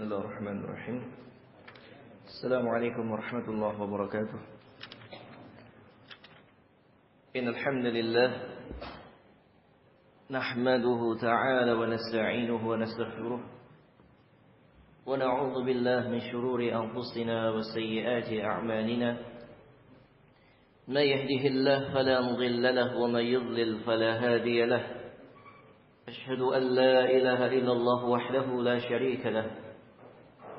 Bismillahirrahmanirrahim. Assalamualaikum warahmatullahi wabarakatuh. Innal hamdalillah nahmaduhu ta'ala wa nasta'inuhu wa nastaghfiruh wa na'udzu billahi min shururi anfusina wa sayyiati a'malina. May yahdihillahu fala mudilla lahu wa may yudlil fala hadiya lahu. Ashhadu an la ilaha illallah wahdahu la syarika lahu.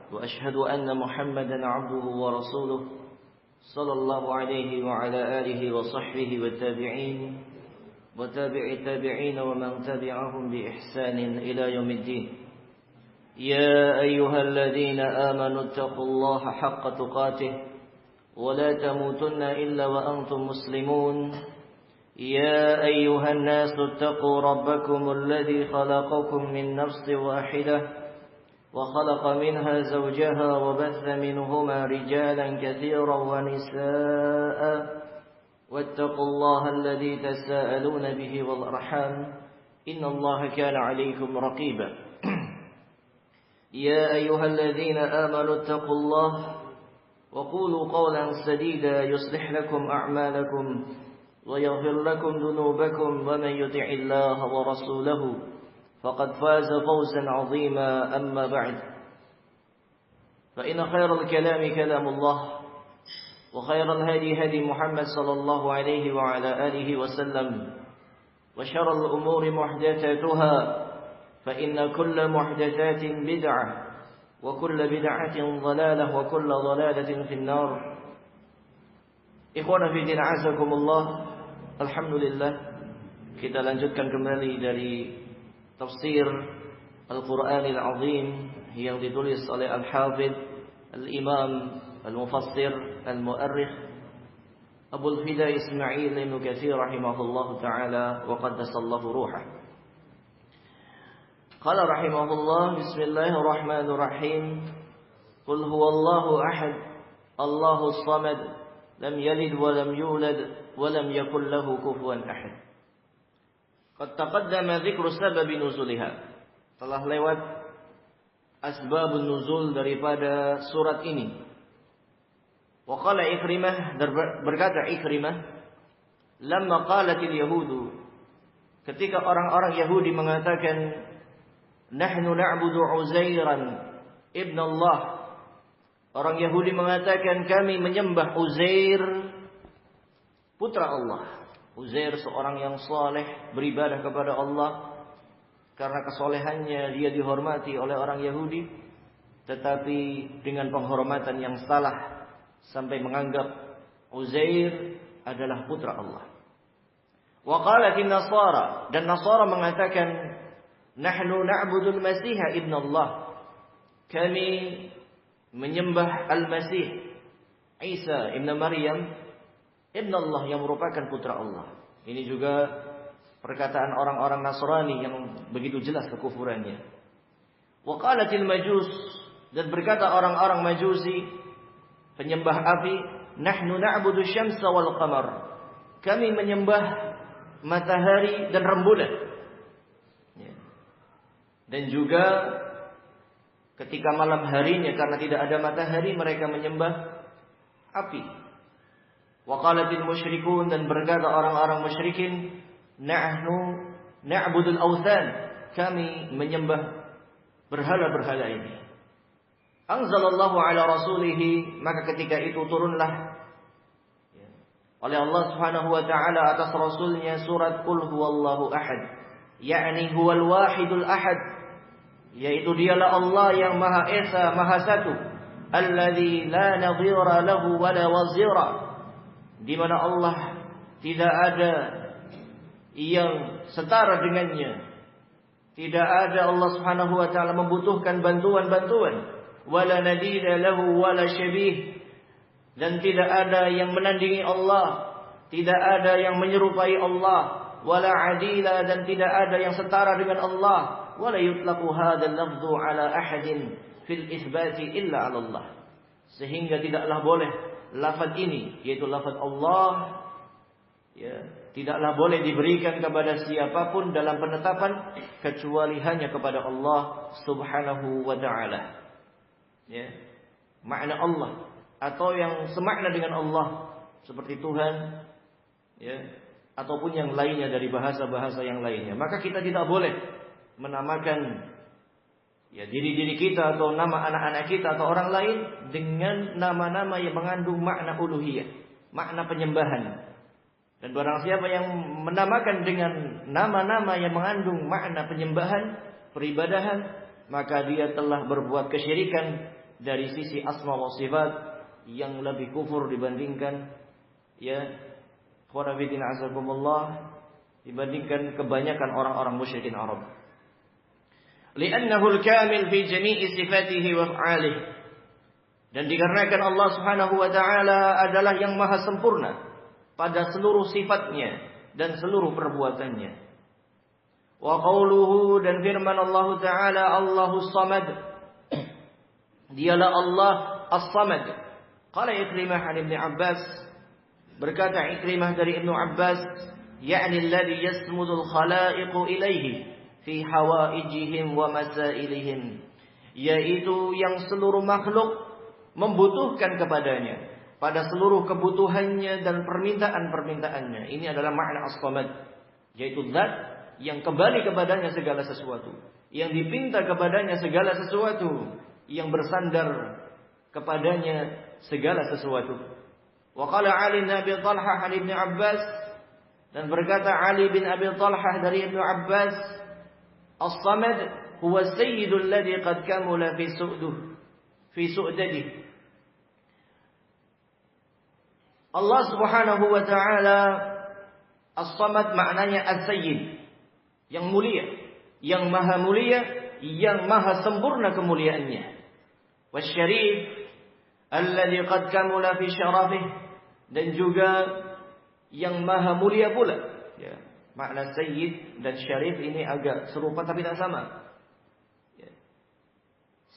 وأشهد أن محمدا عبده ورسوله صلى الله عليه وعلى آله وصحبه والتابعين وتابع التابعين ومن تبعهم بإحسان إلى يوم الدين. يا أيها الذين آمنوا اتقوا الله حق تقاته ولا تموتن إلا وأنتم مسلمون. يا أيها الناس اتقوا ربكم الذي خلقكم من نفس واحدة وخلق منها زوجها وبث منهما رجالا كثيرا ونساء واتقوا الله الذي تساءلون به والأرحام إن الله كان عليكم رقيبا. يا أيها الذين آمنوا اتقوا الله وقولوا قولا سديدا يصلح لكم أعمالكم ويغفر لكم ذنوبكم ومن يطع الله ورسوله فقد فاز فوزا عظيما. أما بعد فإن خير الكلام كلام الله وخير الهدي هدي محمد صلى الله عليه وعلى آله وسلم وشر الأمور محدثاتها فإن كل محدثات بدعة وكل بدعة ضلالة وكل ضلالة في النار. Ikhwana fi din azakumullah. Alhamdulillah, kita lanjutkan kembali dari tafsir Al-Quranil Azim yang ditulis oleh Al-Hafidh Al-Imam Al-Mufassir Al-Mu'arrikh Abul Fida Ismail Ibn Katsir rahimahullah ta'ala wa qaddasallahu ruhah. Qala rahimahullah, bismillahirrahmanirrahim, Qul huwallahu ahad Allahus samad lam yalid wa lam yulad wa lam yakul lahu kufuwan ahad. Qad taqaddama dzikru sababi nuzuliha. Telah lewat asbabun nuzul daripada surat ini. Wa qala Ikrimah, berkata Ikrimah, lamma qalatil yahudu, ketika orang-orang Yahudi mengatakan nahnu na'budu Uzairan ibn Allah. Orang Yahudi mengatakan kami menyembah Uzair putra Allah. Uzair seorang yang saleh, beribadah kepada Allah. Karena kesolehannya dia dihormati oleh orang Yahudi, tetapi dengan penghormatan yang salah, sampai menganggap Uzair adalah putra Allah. Wa qalatin Nasara, dan Nasara mengatakan nahnu na'budul Masih ibn Allah. Kami menyembah Al-Masih Isa ibn Maryam ibn Allah, yang merupakan putra Allah. Ini juga perkataan orang-orang Nasrani yang begitu jelas kekufurannya. Wa qalatil Majus, dan berkata orang-orang Majusi, penyembah api, nahnu na'budu syamsa wal qamar. Kami menyembah matahari dan rembulan. Dan juga ketika malam harinya, karena tidak ada matahari, mereka menyembah api. Wa qalatil musyrikun, dan berkata orang-orang musyrikin, nahnu na'budul awthan. Kami menyembah berhala-berhala ini. Anzalallahu ala rasulihi, maka ketika itu turunlah oleh Allah Subhanahu wa taala atas rasulnya surat Qul huwallahu ahad, yakni huwal wahidul ahad, yaitu dialah Allah yang Maha Esa, Maha Satu, alladzi la nadhira lahu wa la wazira, di mana Allah tidak ada yang setara dengannya. Tidak ada Allah Subhanahu wa taala membutuhkan bantuan-bantuan. Wala nadira lahu wala syabih, dan tidak ada yang menandingi Allah, tidak ada yang menyerupai Allah. Wala adila, dan tidak ada yang setara dengan Allah. Wala yutlaqu hadzal lafdhu ala ahadin fil itsbati illa ala Allah. Sehingga tidaklah boleh lafaz ini, yaitu lafaz Allah, tidaklah boleh diberikan kepada siapapun dalam penetapan kecuali hanya kepada Allah Subhanahu wa ta'ala. ya, makna Allah atau yang semakna dengan Allah seperti Tuhan, ya, ataupun yang lainnya dari bahasa-bahasa yang lainnya, maka kita tidak boleh menamakan ya diri-diri kita atau nama anak-anak kita atau orang lain dengan nama-nama yang mengandung makna uluhiyah, makna penyembahan. Dan barang siapa yang menamakan dengan nama-nama yang mengandung makna penyembahan, peribadahan, maka dia telah berbuat kesyirikan dari sisi asma wa sifat yang lebih kufur dibandingkan ya khawafidin azakumullah, dibandingkan kebanyakan orang-orang musyrikin Arab. Li'annahu al-kamil fi jami'i sifatihi wa af'alihi. Dan dikarenakan Allah Subhanahu wa taala adalah yang maha sempurna pada seluruh sifatnya dan seluruh perbuatannya. Wa qauluhu, dan firman Allah taala, Allahus Samad. Dialah Allah As-Samad. Qala Ikrimah an Ibn Abbas, berkata Ikrimah dari Ibnu Abbas, yakni alladhi yasmudul khalaiqu ilaihi fi hawaijihim wa masailihim, yaitu yang seluruh makhluk membutuhkan kepadanya pada seluruh kebutuhannya dan permintaan-permintaannya. Ini adalah makna As-Samad, yaitu zat yang kembali kepadanya segala sesuatu, yang dipinta kepadanya segala sesuatu, yang bersandar kepadanya segala sesuatu. Wa qala Ali bin Abi Talhah an Ibnu Abbas, dan berkata Ali bin Abi Talhah dari Ibnu Abbas, As-Samad huwa sayyidul ladzi qad kamula fi su'dadihi. Allah Subhanahu wa taala As-Samad maknanya As-Sayyid, yang mulia, yang maha mulia, yang maha sempurna kemuliaannya. Wasyarif alladzi qad kamula fi syarafihi, dan juga yang maha mulia pula. Ya, makna sayyid dan syarif ini agak serupa tapi tak sama. Ya.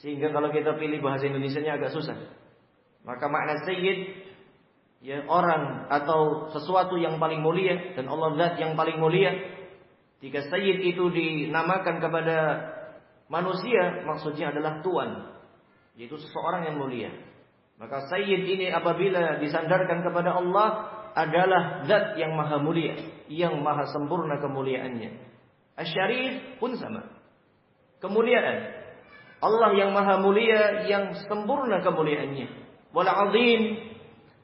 Sehingga kalau kita pilih bahasa Indonesianya agak susah. Maka makna sayyid, ya, orang atau sesuatu yang paling mulia, dan Allah zat yang paling mulia. Jika sayyid itu dinamakan kepada manusia, maksudnya adalah tuan, yaitu seseorang yang mulia. Maka sayyid ini apabila disandarkan kepada Allah adalah zat yang maha mulia, yang maha sempurna kemuliaannya. Asy-Syarif pun sama, kemuliaan Allah yang maha mulia, yang sempurna kemuliaannya. Wal azim,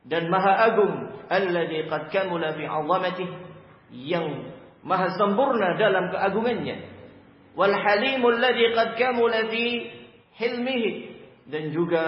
dan maha agung, alladzi qad kamula fi 'azamatihi, yang maha sempurna dalam keagungannya. Wal halimul ladzi qad kamula fi hilmihi, dan juga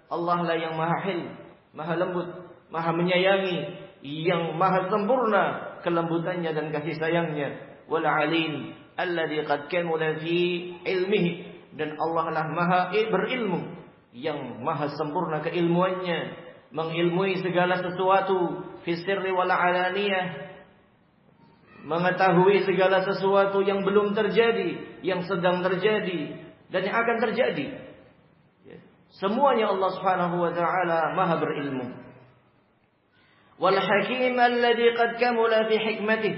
Allah lah yang maha hilm, maha lembut, maha menyayangi, yang maha sempurna kelembutannya dan kasih sayangnya. Wal alim alladzi qad kamula fi ilmihi, dan Allah lah maha berilmu, yang maha sempurna keilmuannya, mengilmui segala sesuatu, fi sirri wal alaniyah, mengetahui segala sesuatu yang belum terjadi, yang sedang terjadi, dan yang akan terjadi. Semuanya Allah Subhanahu wa taala maha berilmu. Wal hakim alladzi qad kamula fi hikmatih,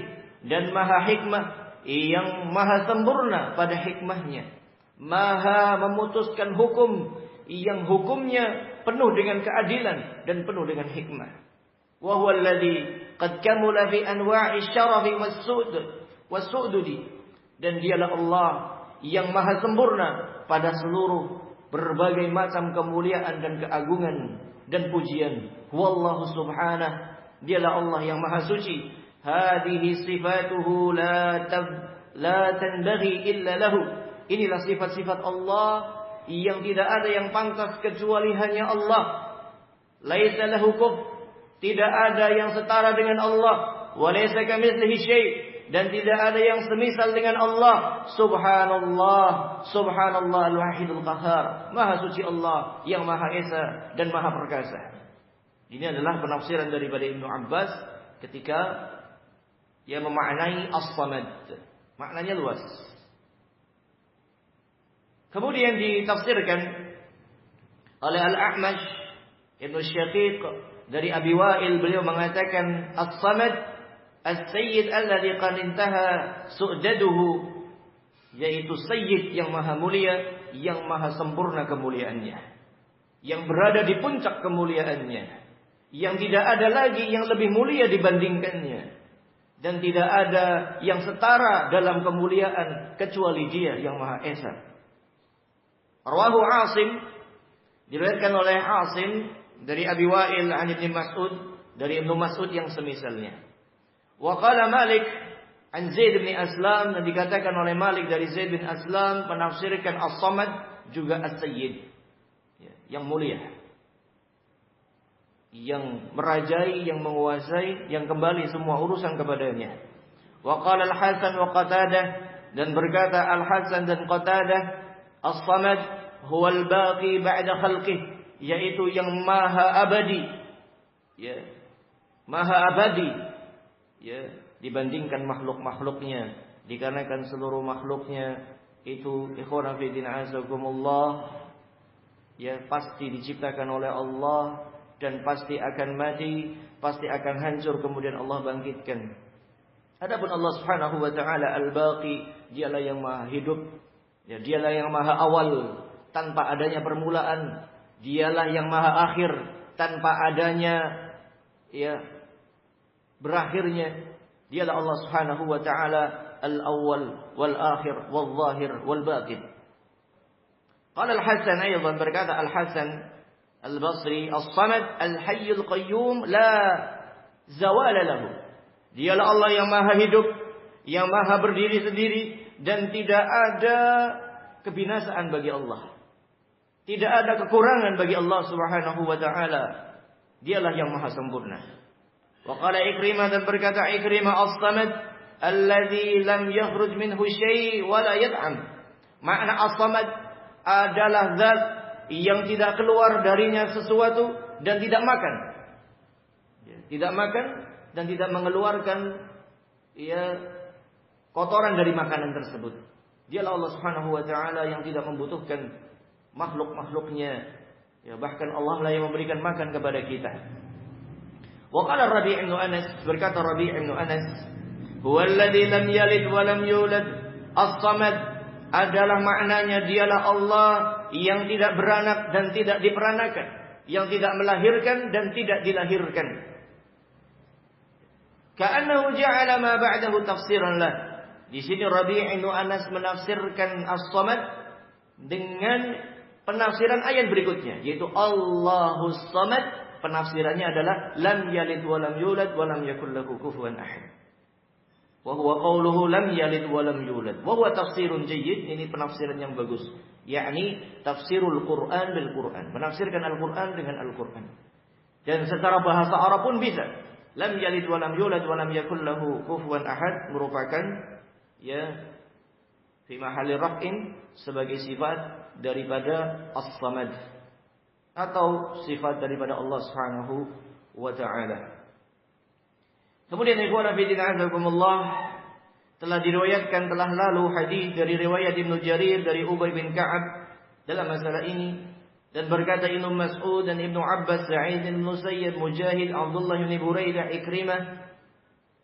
dan maha hikmah, yang maha sempurna pada hikmahnya, maha memutuskan hukum, yang hukumnya penuh dengan keadilan dan penuh dengan hikmah. Wa huwa alladzi qad kamula fi anwa'i syarafi was-su'dudi, dan dialah Allah yang maha sempurna pada seluruh berbagai macam kemuliaan dan keagungan dan pujian. Wallahu subhanahu, dialah Allah yang maha suci. Hadhihi sifatuhu la tanbaghi illa lahu, inilah sifat-sifat Allah yang tidak ada yang pantas kecuali hanya Allah. Laisa lahu kuf, tidak ada yang setara dengan Allah. Wa laisa kamitslihi syai', dan tidak ada yang semisal dengan Allah. Subhanallah, subhanallah al-wahidul qahhar, maha suci Allah yang maha esa dan maha perkasa. Ini adalah penafsiran daripada Ibnu Abbas ketika ia memaknai As-Samad. Maknanya luas. Kemudian ditafsirkan oleh Al-A'mash Ibnu Syaqiq dari Abi Wa'il, beliau mengatakan As-Samad As-Sayyid alladzi qad intaha su'daduhu, yaitu sayyid yang maha mulia, yang maha sempurna kemuliaannya. yang berada di puncak kemuliaannya, yang tidak ada lagi yang lebih mulia dibandingkannya, dan tidak ada yang setara dalam kemuliaan kecuali Dia yang Maha Esa. Rawahu Asim, diriwayatkan oleh Asim dari Abi Wa'il an Ibnu Mas'ud, dari Ibnu Mas'ud yang semisalnya. Wa qala Malik an Zaid bin Aslam, dan dikatakan oleh Malik dari Zaid bin Aslam, penafsirkan As-Samad juga As-Sayyid, yang mulia, yang merajai, yang menguasai, yang kembali semua urusan kepadanya. Wa qala Al-Hasan wa Qatadah, dan berkata Al-Hasan dan Qatadah, As-Samad huwa al-baqi ba'da khalqih, yaitu yang maha abadi, ya, maha abadi, ya, dibandingkan makhluk-makhluknya, dikarenakan seluruh makhluknya itu ikhwan fi din azakumullah, ya, pasti diciptakan oleh Allah dan pasti akan mati, pasti akan hancur, kemudian Allah bangkitkan. Adapun Allah Subhanahu wa taala al-baqi, Dialah yang maha hidup, ya, Dialah yang maha awal tanpa adanya permulaan, Dialah yang maha akhir tanpa adanya, ya, berakhirnya. Dialah Allah Subhanahu wa taala al-awwal wal akhir wal zahir wal batin. Qala Al-Hasan, aydan berkata Al-Hasan Al-Basri, As-Samad al-Hayyul Qayyum la zawala lahu. Dialah Allah yang maha hidup, yang maha berdiri sendiri, dan tidak ada kebinasaan bagi Allah. Tidak ada kekurangan bagi Allah Subhanahu wa taala. Dialah yang maha sempurna. Wa qala Ikrimah, dan berkata Ikrimah, As-Samad alladzi lam yakhruj minhu syai' wa la yat'am. Makna As-Samad adalah zat yang tidak keluar darinya sesuatu dan tidak makan. Tidak makan dan tidak mengeluarkan, ya, kotoran dari makanan tersebut. Dialah Allah Subhanahu wa taala yang tidak membutuhkan makhluk-makhluknya, ya, bahkan Allah lah yang memberikan makan kepada kita. Wa qala Rabi' bin Anas, berkata Rabi' bin Anas, huwa alladzi lam yalid wa lam yulad. As-Samad adalah maknanya Dialah Allah yang tidak beranak dan tidak diperanakan, yang tidak melahirkan dan tidak dilahirkan. Ka'annahu ja'ala ma ba'dahu tafsiran lah. Di sini Rabi' bin Anas menafsirkan As-Samad dengan penafsiran ayat berikutnya, yaitu Allahus Samad. Penafsirannya adalah lam yalid wa lam yulad wa lam yakul lahu kufuwan ahad. Wa huwa qawluhu lam yalid wa lam yulad. Wa huwa tafsirun jayyid, ini penafsiran yang bagus. Yakni tafsirul Quran bil Quran, menafsirkan Al-Quran dengan Al-Quran. Dan secara bahasa Arab pun bisa. Lam yalid wa lam yulad wa lam yakul lahu kufuwan ahad merupakan, ya, fi mahalli raf'in, sebagai sifat daripada As-Samad atau sifat daripada Allah Subhanahu wa taala. Kemudian ikhwan fillah azakumullah, telah diriwayatkan, telah lalu hadis dari riwayat Ibnu Jarir dari Ubay bin Ka'ab dalam masalah ini, dan berkata Ibnu Mas'ud dan Ibnu Abbas, Sa'id bin Musayyib, Mujahid, Abdullah bin Buraidah, Ikrimah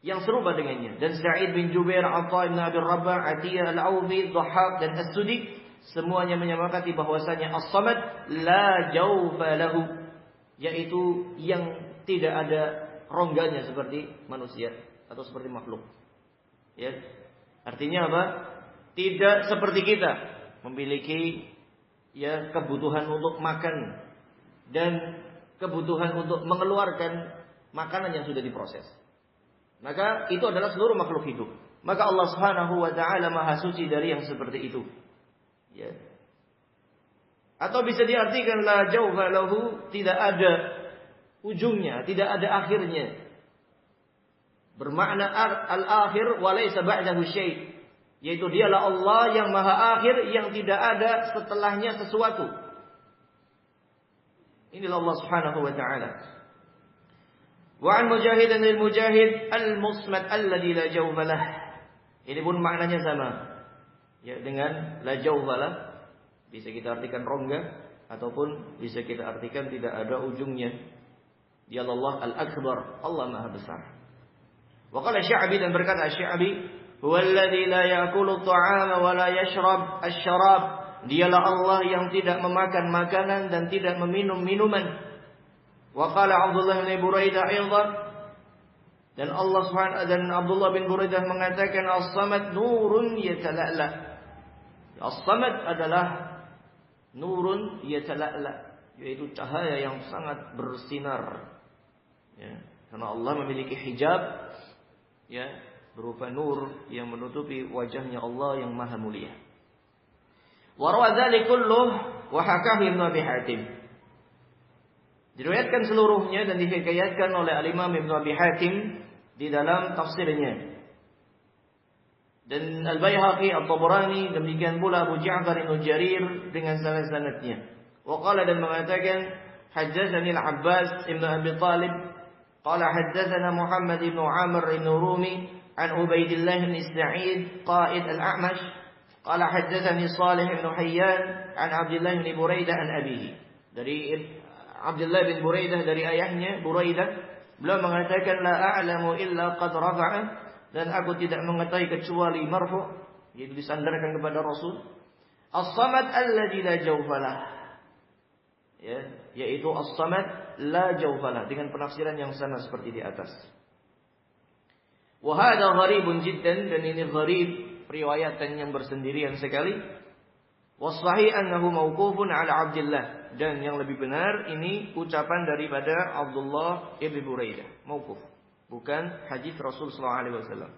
yang serupa dengannya, dan Sa'id bin Jubair, Atha bin Abi Rabah, Atiyah al-Awfi, Dhahhak dan As-Sudi, semuanya menyepakati bahwasanya As-Samad la jawfa lahu, yaitu yang tidak ada rongganya seperti manusia atau seperti makhluk. Ya. Artinya apa? Tidak seperti kita memiliki, ya, kebutuhan untuk makan dan kebutuhan untuk mengeluarkan makanan yang sudah diproses. Maka itu adalah seluruh makhluk hidup. Maka Allah Subhanahu wa taala maha suci dari yang seperti itu. Ya. Atau bisa diartikan la jawfa lahu, tidak ada ujungnya, tidak ada akhirnya. Bermakna al-akhir wa laysa ba'dahu syai', yaitu Dialah Allah yang maha akhir, yang tidak ada setelahnya sesuatu. Inilah Allah Subhanahu wa taala. Wa an Mujahid al-Mujahid al-Musmad alladhi la jawfa lah. Ini pun maknanya sama, ya, dengan la jawfa lah. Bisa kita artikan rongga ataupun bisa kita artikan tidak ada ujungnya. Dialah Allah al-akbar, Allah maha besar. Wa qala Sya'bi, dan berkata Sya'bi, huwa alladhi la ya'kulu at-ta'ama wa la yashrab asy-syarab dialah Allah yang tidak memakan makanan dan tidak meminum minuman. Wa qala Abdullah bin Buraidah aidan, dan Allah Subhanahu dan Abdullah bin Buraidah mengatakan as-samad nurun yatala'la. As-samad adalah nurun yatala'la, yaitu cahaya yang sangat bersinar. Ya, karena Allah memiliki hijab, ya, berupa nur yang menutupi wajahnya Allah yang maha mulia. Wa rawa dzalik kulluh wa hakahu Ibnu Abi Hatim. Diriwayatkan seluruhnya dan dihikayatkan oleh Al-Imam Ibnu Abi Hatim di dalam tafsirnya. Dan Al-Baihaqi, At-Tabrani, demikian pula Abu Ja'far An-Jarir dengan sanad-sanadnya. Wa qala, dan mengatakan haddatsani Al-Abbas Ibnu Abi Thalib qala haddatsana Muhammad ibn Amr ibn Rumi an Ubaidillah bin Sa'id qa'id Al-A'mash qala haddatsani Shalih ibn Hayyan an Abdullah bin Buraidah an abihi. Dari Abdullah bin Buraidah dari ayahnya Buraidah, beliau mengatakan la a'lamu illa qad rafa'a, dan aku tidak mengetahui kecuali marfu', yaitu disandarkan kepada Rasul. As-samad alladzi la jawfalah, ya, yaitu as-samad la jawfalah, dengan penafsiran yang sama seperti di atas. Wa hadha gharibun jiddan, dan ini gharib, riwayatan yang bersendirian sekali. Wa sahih annahu mauqufun ala Abdullah, dan yang lebih benar ini ucapan daripada Abdullah ibn Buraidah, mauquf, bukan hadis Rasul sallallahu alaihi wasallam.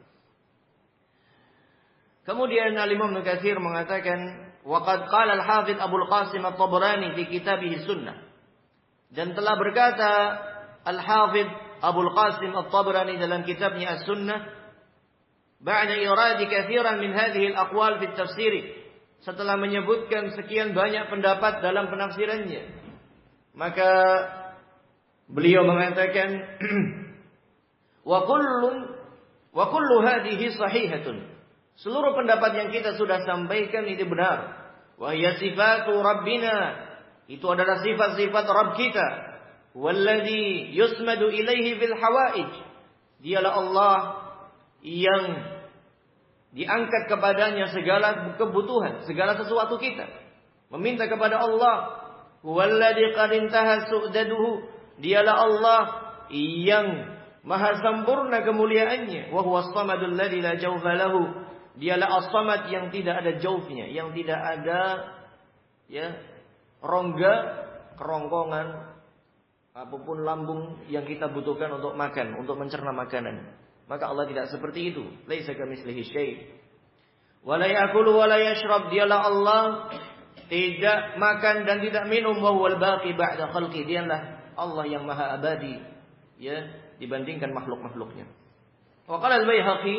Kemudian Al-Imam Ibnu Katsir mengatakan wa qad qala al-Hafidz Abu al-Qasim At-Tabrani fi kitabih Sunnah, dan telah berkata Al-Hafidz Abu al-Qasim At-Tabrani dalam kitabnya As-Sunnah, ba'da iradi katsiran min hadhihi al-aqwal fi at-tafsir, setelah menyebutkan sekian banyak pendapat dalam penafsirannya, maka beliau mengatakan wa kullu hadhihi sahihatun, seluruh pendapat yang kita sudah sampaikan itu benar. Wa hiya sifatu rabbina, itu adalah sifat-sifat Rabb kita. Walladzi yusmadu ilaihi fil hawaij, dialah Allah yang diangkat kepadanya segala kebutuhan, segala sesuatu kita. Meminta kepada Allah. Walladzi qad intaha su'daduhu, dialah Allah yang maha sempurna kemuliaannya. Wa huwas samadul ladzi la jawfa lahu, dialah as-samad yang tidak ada jaufnya, yang tidak ada, ya, rongga, kerongkongan, apapun lambung yang kita butuhkan untuk makan, untuk mencerna makanan. Maka Allah tidak seperti itu. Laisa kamitslihi syai'. Wa la ya'kulu wa la yashrab, dialah Allah tidak makan dan tidak minum. Wa huwal baqi ba'da khalqi, dialah Allah yang maha abadi, ya, dibandingkan makhluk-makhluknya. Wa qala al-Baihaqi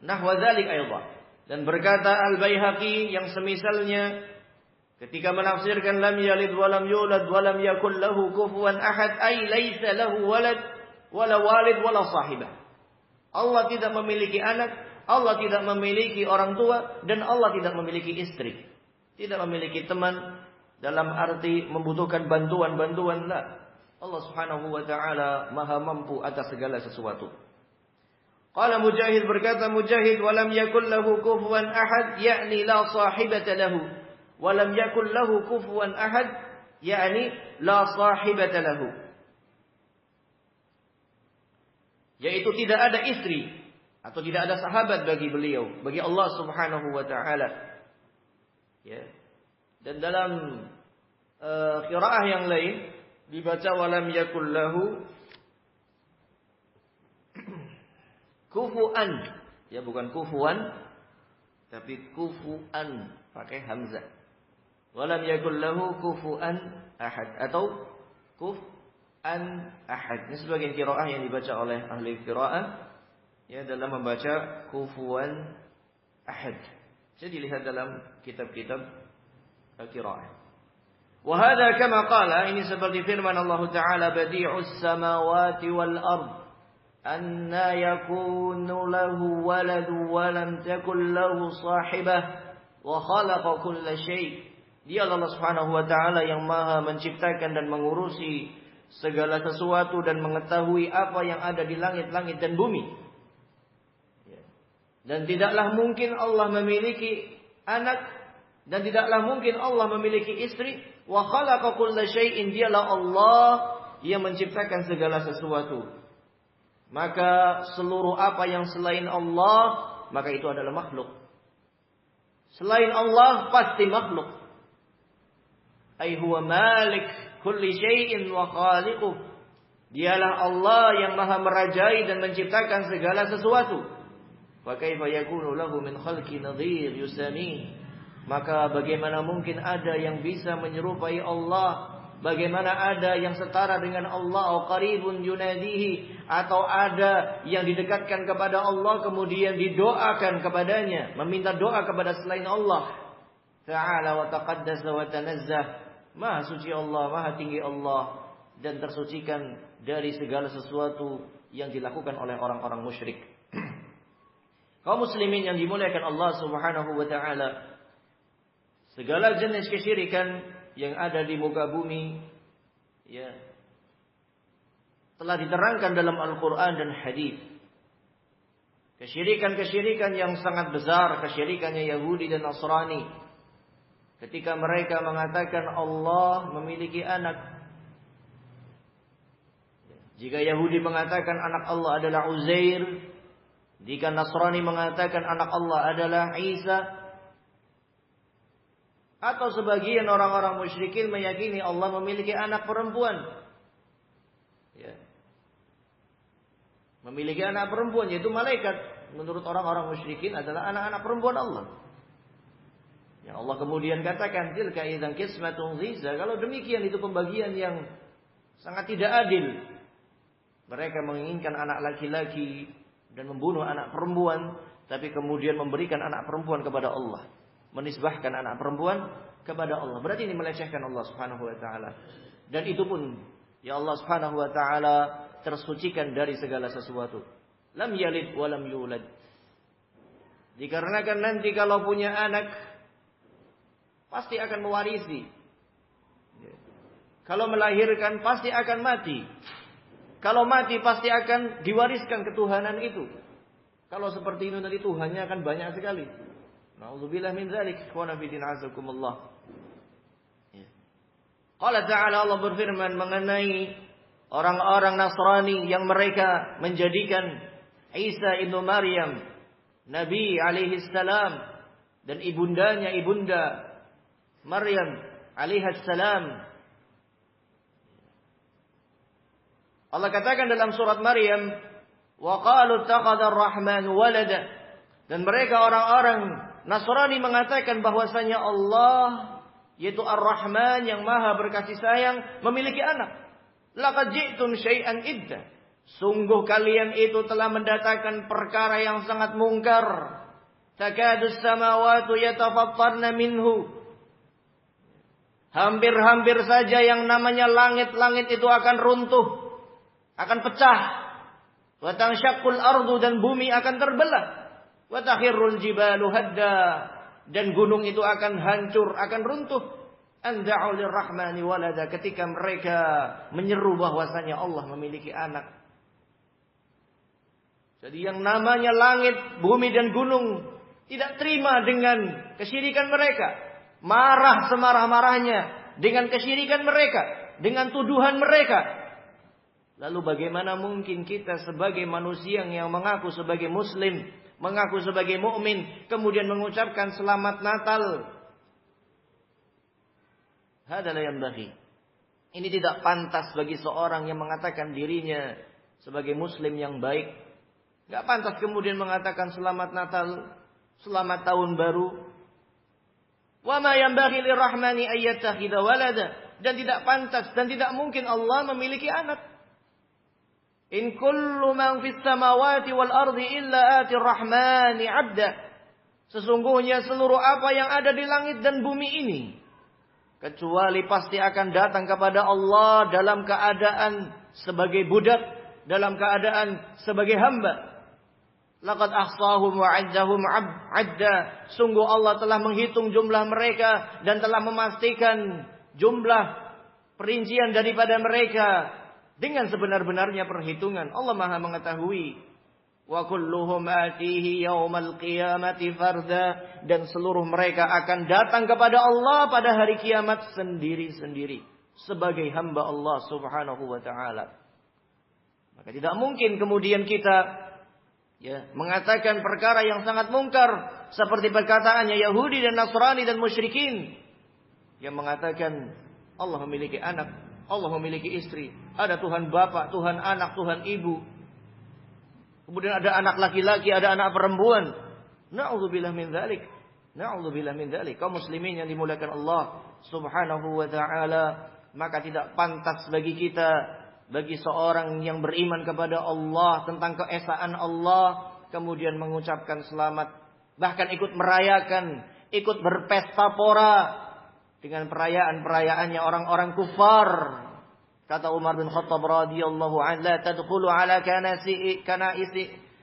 nahwa dzalik aidan, dan berkata Al-Baihaqi yang semisalnya ketika menafsirkan lam yalid wa lam yulad wa lam yakul lahu kufuwan ahad, ay laisa lahu walad wala walid wala sahibah. Allah tidak memiliki anak, Allah tidak memiliki orang tua, dan Allah tidak memiliki istri. Tidak memiliki teman dalam arti membutuhkan bantuan-bantuan, la. Allah Subhanahu wa taala maha mampu atas segala sesuatu. Qala Mujahid, berkata Mujahid, wa lam yakul lahu kufuwan ahad, yakni la sahibata lahu. Wa lam yakul lahu kufuwan ahad, yakni la sahibata lahu. Yaitu tidak ada istri atau tidak ada sahabat bagi beliau, bagi Allah Subhanahu wa taala. Ya. Dan dalam qiraah yang lain dibaca walam yakul lahu kufuan, ya, bukan kufuan tapi kufuan pakai hamzah. Walam yakul lahu kufuan ahad atau an ahad. Ini sebagian qiraah yang dibaca oleh ahli qiraah, ya, dalam membaca kufuwan ahad. Jadi dilihat dalam kitab-kitab qiraah. Wa hadza kama qala, ini seperti firman Allah taala badi'us samawati wal ard, anna yakunu lahu waladu wa lam takul lahu sahibah wa khalaqa kulla syai'. Dia Allah Subhanahu wa taala yang maha menciptakan dan mengurusi segala sesuatu dan mengetahui apa yang ada di langit-langit dan bumi. Dan tidaklah mungkin Allah memiliki anak Dan tidaklah mungkin Allah memiliki istri. Wa khalaqa kulla syai'in, dialah Allah yang menciptakan segala sesuatu. Maka seluruh apa yang selain Allah, maka itu adalah makhluk. Selain Allah pasti makhluk. Ai huwa malik kulli syai'in wa khaliquh. Dialah Allah yang maha merajai dan menciptakan segala sesuatu. Fa kaifa yakunu lahu min khalqi nadhir yusami. Maka bagaimana mungkin ada yang bisa menyerupai Allah? Bagaimana ada yang setara dengan Allah? Atau qaribun yunadihi, atau ada yang didekatkan kepada Allah kemudian didoakan kepadanya, meminta doa kepada selain Allah. Ta'ala wa taqaddasa wa tanazzah. Maha suci Allah, maha tinggi Allah, dan tersucikan dari segala sesuatu yang dilakukan oleh orang-orang musyrik. Kaum muslimin yang dimuliakan Allah Subhanahu wa taala, segala jenis kesyirikan yang ada di muka bumi, ya, telah diterangkan dalam Al-Quran dan hadis. Kesyirikan-kesyirikan yang sangat besar, kesyirikannya Yahudi dan Nasrani. Ketika mereka mengatakan Allah memiliki anak. Jika Yahudi mengatakan anak Allah adalah Uzair, jika Nasrani mengatakan anak Allah adalah Isa, atau sebagian orang-orang musyrikin meyakini Allah memiliki anak perempuan. Ya. Memiliki anak perempuan, yaitu malaikat. Menurut orang-orang musyrikin adalah anak-anak perempuan Allah. Yang Allah kemudian katakan, tilka idzan qismatun dhiza. Kalau demikian itu pembagian yang sangat tidak adil. Mereka menginginkan anak laki-laki dan membunuh anak perempuan, tapi kemudian memberikan anak perempuan kepada Allah. Menisbahkan anak perempuan kepada Allah. Berarti ini melecehkan Allah Subhanahu wa taala. Dan itu pun ya Allah Subhanahu wa taala tersucikan dari segala sesuatu. Lam yalid wa lam yulad. Dikarenakan nanti kalau punya anak pasti akan mewarisi. Kalau melahirkan pasti akan mati. Kalau mati pasti akan diwariskan ketuhanan itu. Kalau seperti itu nanti Tuhannya akan banyak sekali. Na'udzubillah min dzalik, ikhwana fi din azakumullah. Ya. Qala ta'ala, Allah berfirman mengenai orang-orang Nasrani yang mereka menjadikan Isa ibnu Maryam Nabi alaihi salam dan ibunda Maryam alaihi salam. Allah katakan dalam surat Maryam, wa qalu ittakhadha ar-rahmanu walada, dan mereka orang-orang Nasrani mengatakan bahwasanya Allah, yaitu Ar-Rahman yang maha berkasih sayang, memiliki anak. Laqad ji'tum syai'an idda. Sungguh kalian itu telah mendatangkan perkara yang sangat mungkar. Takadus samawatu yatafattarna minhu. Hampir-hampir saja yang namanya langit-langit itu akan runtuh, akan pecah. Wa tanshaqqul ardu, dan bumi akan terbelah. Wa takhirrul jibalu hadda, dan gunung itu akan hancur, akan runtuh. Anda'u lirrahmani walada, ketika mereka menyeru bahwasanya Allah memiliki anak. Jadi yang namanya langit, bumi dan gunung tidak terima dengan kesyirikan mereka. Marah semarah-marahnya dengan kesyirikan mereka, dengan tuduhan mereka. Lalu bagaimana mungkin kita sebagai manusia yang mengaku sebagai muslim, mengaku sebagai mukmin, kemudian mengucapkan selamat Natal? Hadalah yang bagi. Ini tidak pantas bagi seorang yang mengatakan dirinya sebagai muslim yang baik. Gak pantas kemudian mengatakan selamat Natal, selamat tahun baru. Wa ma yanbaghi lirrahmani ayyattakhidha walada, dan tidak pantas dan tidak mungkin Allah memiliki anak. In kullu man fis samawati wal ardi illa atir rahmani 'abda. Sesungguhnya seluruh apa yang ada di langit dan bumi ini kecuali pasti akan datang kepada Allah dalam keadaan sebagai budak, dalam keadaan sebagai hamba. Laqad ahsahum wa 'addahum 'adda. Sungguh Allah telah menghitung jumlah mereka dan telah memastikan jumlah perincian daripada mereka dengan sebenar-benarnya perhitungan. Allah Maha mengetahui Wa kulluhum atihi yaumal qiyamati farda. Dan seluruh mereka akan datang kepada Allah pada hari kiamat sendiri-sendiri. Sebagai hamba Allah subhanahu wa ta'ala. Maka tidak mungkin kemudian kita mengatakan perkara yang sangat mungkar. Seperti perkataannya Yahudi dan Nasrani dan musyrikin. Yang mengatakan Allah memiliki anak, Allah memiliki istri. Ada Tuhan Bapa, Tuhan Anak, Tuhan Ibu. Kemudian ada anak laki-laki, ada anak perempuan. Na'udzubillah min dzalik. Na'udzubillah min dzalik. Kaum muslimin yang dimuliakan Allah subhanahu wa ta'ala. Maka tidak pantas bagi kita, bagi seorang yang beriman kepada Allah, tentang keesaan Allah, kemudian mengucapkan selamat, bahkan ikut merayakan, ikut berpesta pora dengan perayaan-perayaannya orang-orang kufar. Kata Umar bin Khattab radhiyallahu anhu, la tadkhulu ala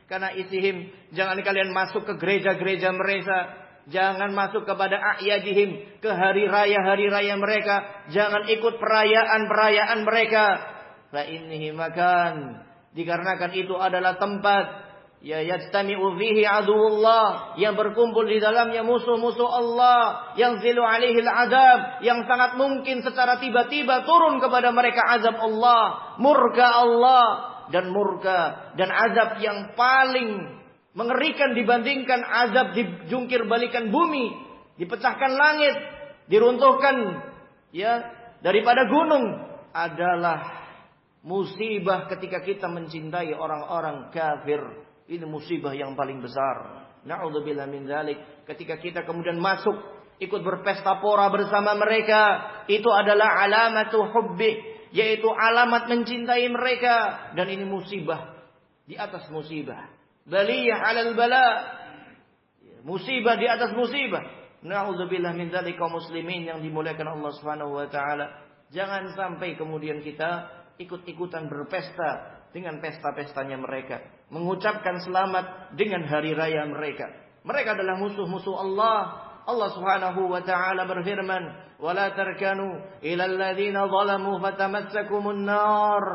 kanaisihim. Jangan kalian masuk ke gereja-gereja mereka. Jangan masuk kepada a'yadihim, ke hari raya mereka. Jangan ikut perayaan-perayaan mereka. Fa innihi makan, dikarenakan itu adalah tempat yajtami'u fihi aduwullah, yang berkumpul di dalamnya musuh-musuh Allah, yang zilu alaihi al-adab, yang sangat mungkin secara tiba-tiba turun kepada mereka azab Allah, murka Allah, dan azab yang paling mengerikan dibandingkan azab dijungkir balikan bumi, dipecahkan langit, diruntuhkan daripada gunung, adalah musibah ketika kita mencintai orang-orang kafir. Ini musibah yang paling besar. Na'udzubillah min dzalik. Ketika kita kemudian masuk, ikut berpesta pora bersama mereka, itu adalah alamatu hubbi, yaitu alamat mencintai mereka. Dan ini musibah di atas musibah. Baliyah 'alal bala. Musibah di atas musibah. Na'udzubillah min dzalik, kaum muslimin yang dimuliakan Allah Subhanahu wa taala. Jangan sampai kemudian kita ikut-ikutan berpesta dengan pesta-pestanya mereka, mengucapkan selamat dengan hari raya mereka. Mereka adalah musuh-musuh Allah. Allah Subhanahu wa taala berfirman, "Wala tarkanu ilal ladzina zalamu fatamassakumun nar."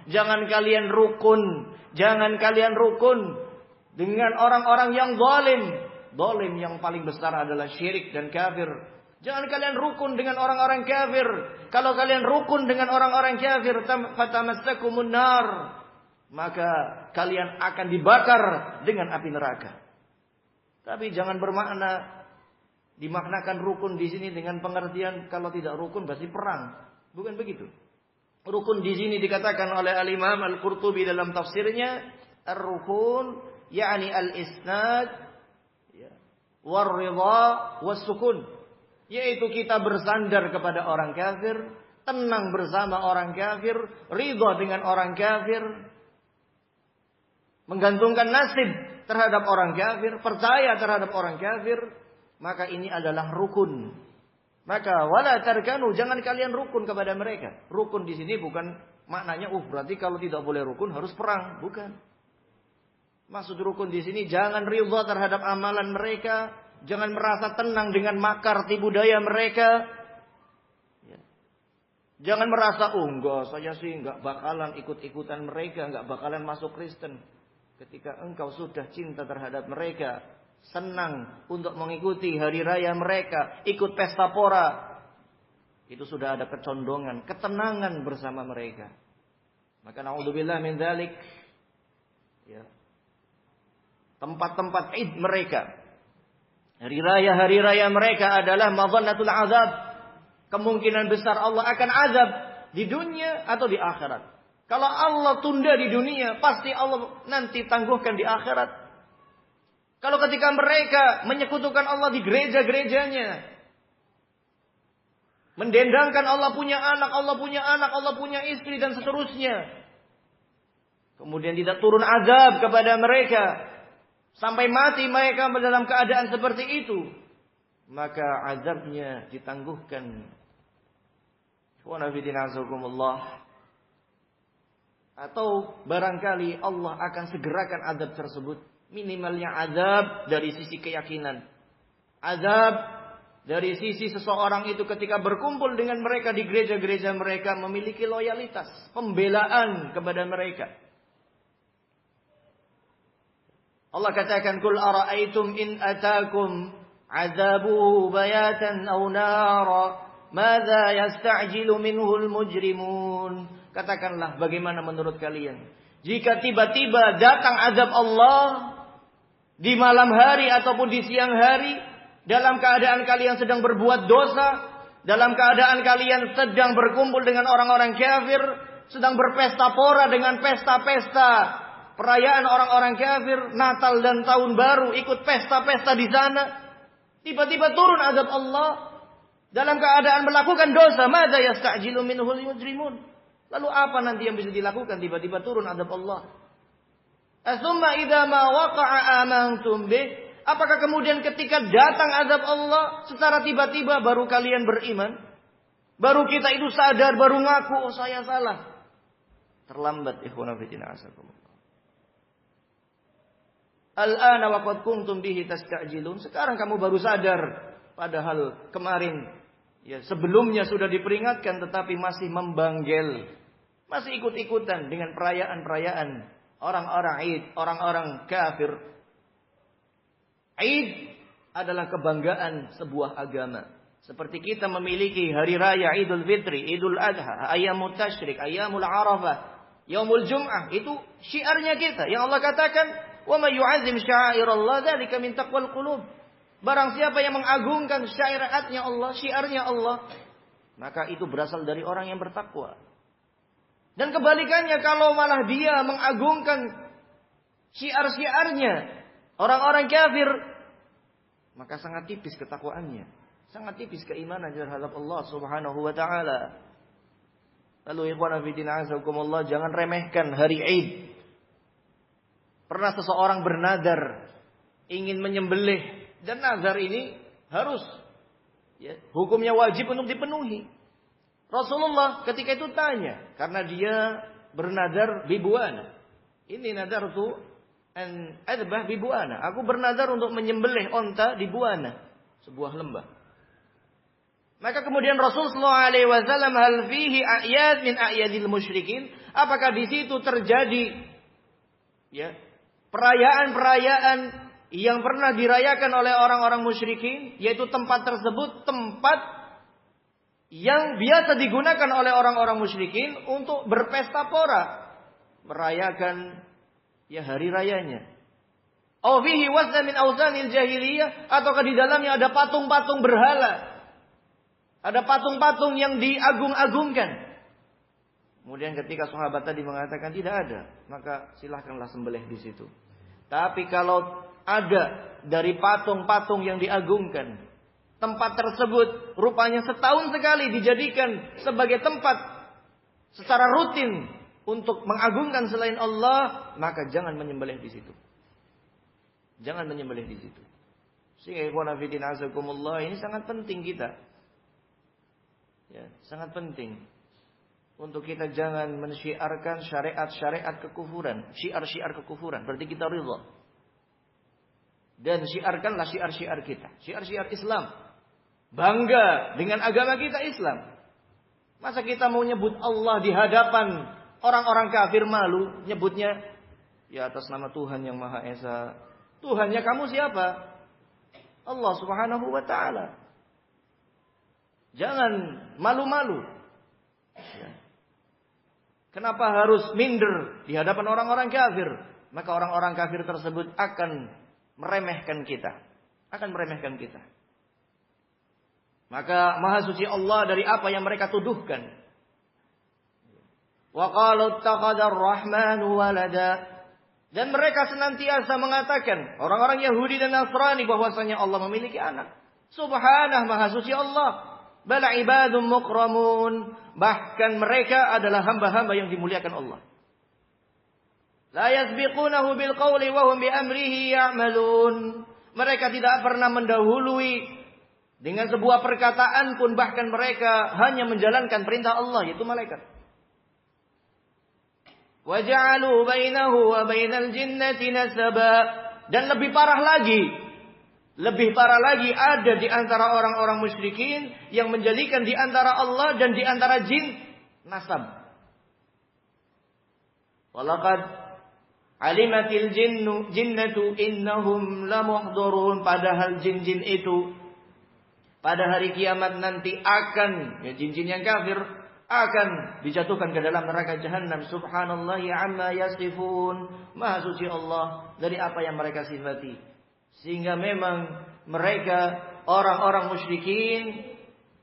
Jangan kalian rukun dengan orang-orang yang zalim. Zalim yang paling besar adalah syirik dan kafir. Jangan kalian rukun dengan orang-orang kafir. Kalau kalian rukun dengan orang-orang kafir, fatamassakumun nar, maka kalian akan dibakar dengan api neraka. Tapi jangan dimaknakan rukun di sini dengan pengertian kalau tidak rukun pasti perang. Bukan begitu. Rukun di sini dikatakan oleh Al-Imam Al-Qurtubi dalam tafsirnya, ar-rukun yakni al-isnad war-ridha was-sukun. Yaitu kita bersandar kepada orang kafir, tenang bersama orang kafir, ridha dengan orang kafir, menggantungkan nasib terhadap orang kafir, percaya terhadap orang kafir, maka ini adalah rukun. Maka wala tarkanu, jangan kalian rukun kepada mereka. Rukun di sini bukan maknanya berarti kalau tidak boleh rukun harus perang, bukan. Maksud rukun di sini jangan ridha terhadap amalan mereka, jangan merasa tenang dengan makar tipu daya mereka. Jangan merasa enggak, saya sih enggak bakalan ikut-ikutan mereka, enggak bakalan masuk Kristen. Ketika engkau sudah cinta terhadap mereka, senang untuk mengikuti hari raya mereka, ikut pesta pora, itu sudah ada kecondongan, ketenangan bersama mereka. Maka na'udzubillah min dzalik, tempat-tempat id mereka, hari raya mereka adalah madhannatul azab. Kemungkinan besar Allah akan azab di dunia atau di akhirat. Kalau Allah tunda di dunia, pasti Allah nanti tangguhkan di akhirat. Kalau ketika mereka menyekutukan Allah di gereja-gerejanya, mendendangkan Allah punya anak, Allah punya istri dan seterusnya, kemudian tidak turun azab kepada mereka sampai mati mereka dalam keadaan seperti itu, maka azabnya ditangguhkan. Atau barangkali Allah akan segerakan azab tersebut. Minimalnya azab dari sisi keyakinan, azab dari sisi seseorang itu ketika berkumpul dengan mereka di gereja-gereja mereka, memiliki loyalitas, pembelaan kepada mereka. Allah katakan, "Qul ara'aytum in atakum 'adzabuhu bayatan aw nara, madza yasta'jilu minhul mujrimun?" Katakanlah, bagaimana menurut kalian jika tiba-tiba datang azab Allah di malam hari ataupun di siang hari, dalam keadaan kalian sedang berbuat dosa, dalam keadaan kalian sedang berkumpul dengan orang-orang kafir, sedang berpesta pora dengan pesta-pesta perayaan orang-orang kafir, Natal dan Tahun Baru, ikut pesta-pesta di sana. Tiba-tiba turun azab Allah dalam keadaan melakukan dosa. Madza yasta'jilu minhul mujrimun? Lalu apa nanti yang bisa dilakukan? Tiba-tiba turun azab Allah. Asumma idza ma waqa'a amantum bih? Apakah kemudian ketika datang azab Allah secara tiba-tiba baru kalian beriman? Baru kita itu sadar, baru ngaku, oh saya salah. Terlambat, ikhwan fillah azakumullah. Al-ana wa qad kuntum bihi tasta'jilun. Sekarang kamu baru sadar, padahal kemarin ya sebelumnya sudah diperingatkan tetapi masih membanggel. Masih ikut-ikutan dengan perayaan-perayaan orang-orang Id, orang-orang kafir. Id adalah kebanggaan sebuah agama. Seperti kita memiliki hari raya Idul Fitri, Idul Adha, Ayyamut Tasyrik, Ayyamul Arafah, Yaumul Jum'ah. Itu syiarnya kita. Yang Allah katakan, "Wa may yu'azzim sya'airallah dzalika min taqwal qulub." Barang siapa yang mengagungkan syariatnya Allah, syiarnya Allah, maka itu berasal dari orang yang bertakwa. Dan kebalikannya, kalau malah dia mengagungkan syiar-syiarnya orang-orang kafir, maka sangat tipis ketakwaannya, sangat tipis keimanan terhadap Allah Subhanahu wa taala. Lalu ikhwan fillah azakumullah, jangan remehkan hari Id. Pernah seseorang bernazar ingin menyembelih, dan nazar ini harus ya, hukumnya wajib untuk dipenuhi. Rasulullah ketika itu tanya, karena dia bernazar bibuana. Ini nazar tu an adbah bibuana. Aku bernazar untuk menyembelih onta di Buana, sebuah lembah. Maka kemudian Rasulullah sallallahu alaihi wasallam, hal fihi a'yad min a'yadil musyrikin? Apakah di situ terjadi ya perayaan-perayaan yang pernah dirayakan oleh orang-orang musyrikin, yaitu tempat tersebut tempat yang biasa digunakan oleh orang-orang musyrikin untuk berpesta pora, merayakan ya hari rayanya. Aw fihi wazna min awzanil jahiliyah, ataukah di dalamnya ada patung-patung berhala, ada patung-patung yang diagung-agungkan. Kemudian ketika sahabat tadi mengatakan tidak ada, maka silahkanlah sembelih di situ. Tapi kalau ada dari patung-patung yang diagungkan, tempat tersebut rupanya setahun sekali dijadikan sebagai tempat secara rutin untuk mengagungkan selain Allah, maka jangan menyembelih di situ. Jangan menyembelih di situ. Sehingga ikhwan fillah azakumullah, ini sangat penting kita. Ya, sangat penting untuk kita jangan mensyiarkan syariat-syariat kekufuran, syiar-syiar kekufuran. Berarti kita ridha. Dan syiarkanlah syiar-syiar kita, syiar-syiar Islam. Bangga dengan agama kita Islam. Masa kita mau nyebut Allah di hadapan orang-orang kafir, malu nyebutnya ya atas nama Tuhan yang Maha Esa. Tuhannya kamu siapa? Allah Subhanahu wa taala. Jangan malu-malu. Ya. Kenapa harus minder di hadapan orang-orang kafir? Maka orang-orang kafir tersebut akan meremehkan kita. Akan meremehkan kita. Maka Maha Suci Allah dari apa yang mereka tuduhkan. Wa qalu ittakhadha ar-rahmanu walada. Dan mereka senantiasa mengatakan, orang-orang Yahudi dan Nasrani, bahwasanya Allah memiliki anak. Subhanah, Maha Suci Allah. Bal ibadun mukramun. Bahkan mereka adalah hamba-hamba yang dimuliakan Allah. La yasbiqunahu bil qawli wa hum bi amrihi ya'malun. Mereka tidak pernah mendahului dengan sebuah perkataan pun, bahkan mereka hanya menjalankan perintah Allah, yaitu malaikat. Wa ja'alu bainahu wa bainal jinnati nasaba. Dan lebih parah lagi ada di antara orang-orang musyrikin yang menjadikan di antara Allah dan di antara jin nasab. Walaqad Alimatil jinnatu innahum lamuhdurun. Padahal jin-jin itu pada hari kiamat nanti akan, ya jin-jin yang kafir, akan dijatuhkan ke dalam neraka jahanam. Subhanallah amma yasifun. Maha suci Allah dari apa yang mereka sifati. Sehingga memang mereka orang-orang musyrikin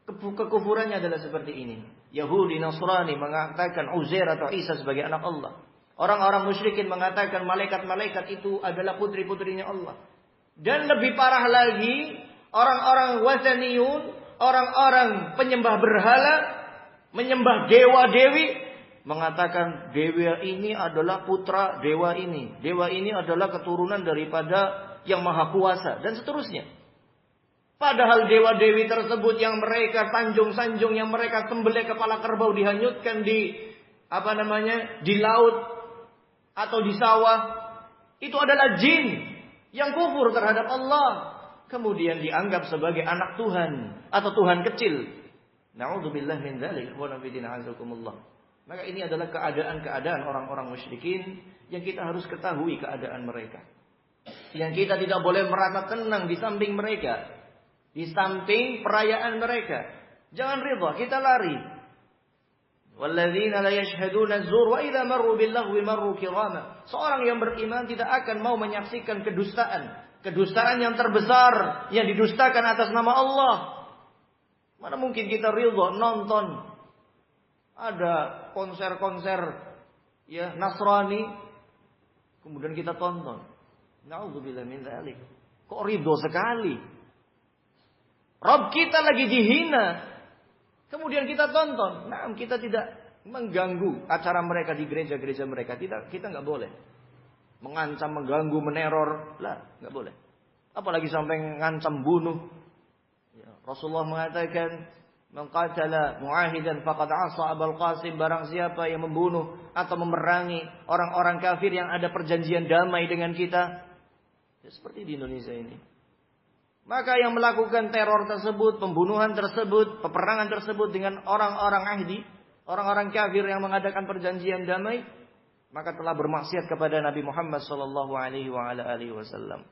kekufurannya adalah seperti ini. Yahudi, Nasrani mengatakan Uzair atau Isa sebagai anak Allah. Orang-orang musyrikin mengatakan malaikat-malaikat itu adalah putri-putrinya Allah. Dan lebih parah lagi, orang-orang wasaniyun, orang-orang penyembah berhala, menyembah dewa-dewi, mengatakan dewa ini adalah putra dewa ini. Dewa ini adalah keturunan daripada yang maha kuasa dan seterusnya. Padahal dewa-dewi tersebut yang mereka sanjung-sanjung, yang mereka sembelih kepala kerbau dihanyutkan di di laut atau di sawah, itu adalah jin yang kufur terhadap Allah, kemudian dianggap sebagai anak Tuhan atau Tuhan kecil. Na'udzubillah min dzalik wa nabiyina azakumullah. Maka ini adalah keadaan-keadaan orang-orang musyrikin yang kita harus ketahui keadaan mereka. Yang kita tidak boleh merasa tenang di samping mereka, di samping perayaan mereka. Jangan ridha, kita lari. Walladzina la yashhaduna az-zur wa idza marru bil-laghwi marru kirama. Seorang yang beriman tidak akan mau menyaksikan kedustaan, kedustaan yang terbesar yang didustakan atas nama Allah. Mana mungkin kita ridha nonton ada konser-konser ya Nasrani kemudian kita tonton. Na'udzubillah min dzalik. Kok ridha sekali? Rabb kita lagi dihina, kemudian kita tonton. Nah, kita tidak mengganggu acara mereka di gereja-gereja mereka. Kita nggak boleh mengancam, mengganggu, meneror. Lah, nggak boleh. Apalagi sampai ngancam bunuh. Ya, Rasulullah mengatakan, "Man qatala mu'ahidan faqad 'asa Abul Qasim." Barang siapa yang membunuh atau memerangi orang-orang kafir yang ada perjanjian damai dengan kita, ya, seperti di Indonesia ini. Maka yang melakukan teror tersebut, pembunuhan tersebut, peperangan tersebut dengan orang-orang ahdi, orang-orang kafir yang mengadakan perjanjian damai, maka telah bermaksiat kepada Nabi Muhammad sallallahu alaihi wasallam.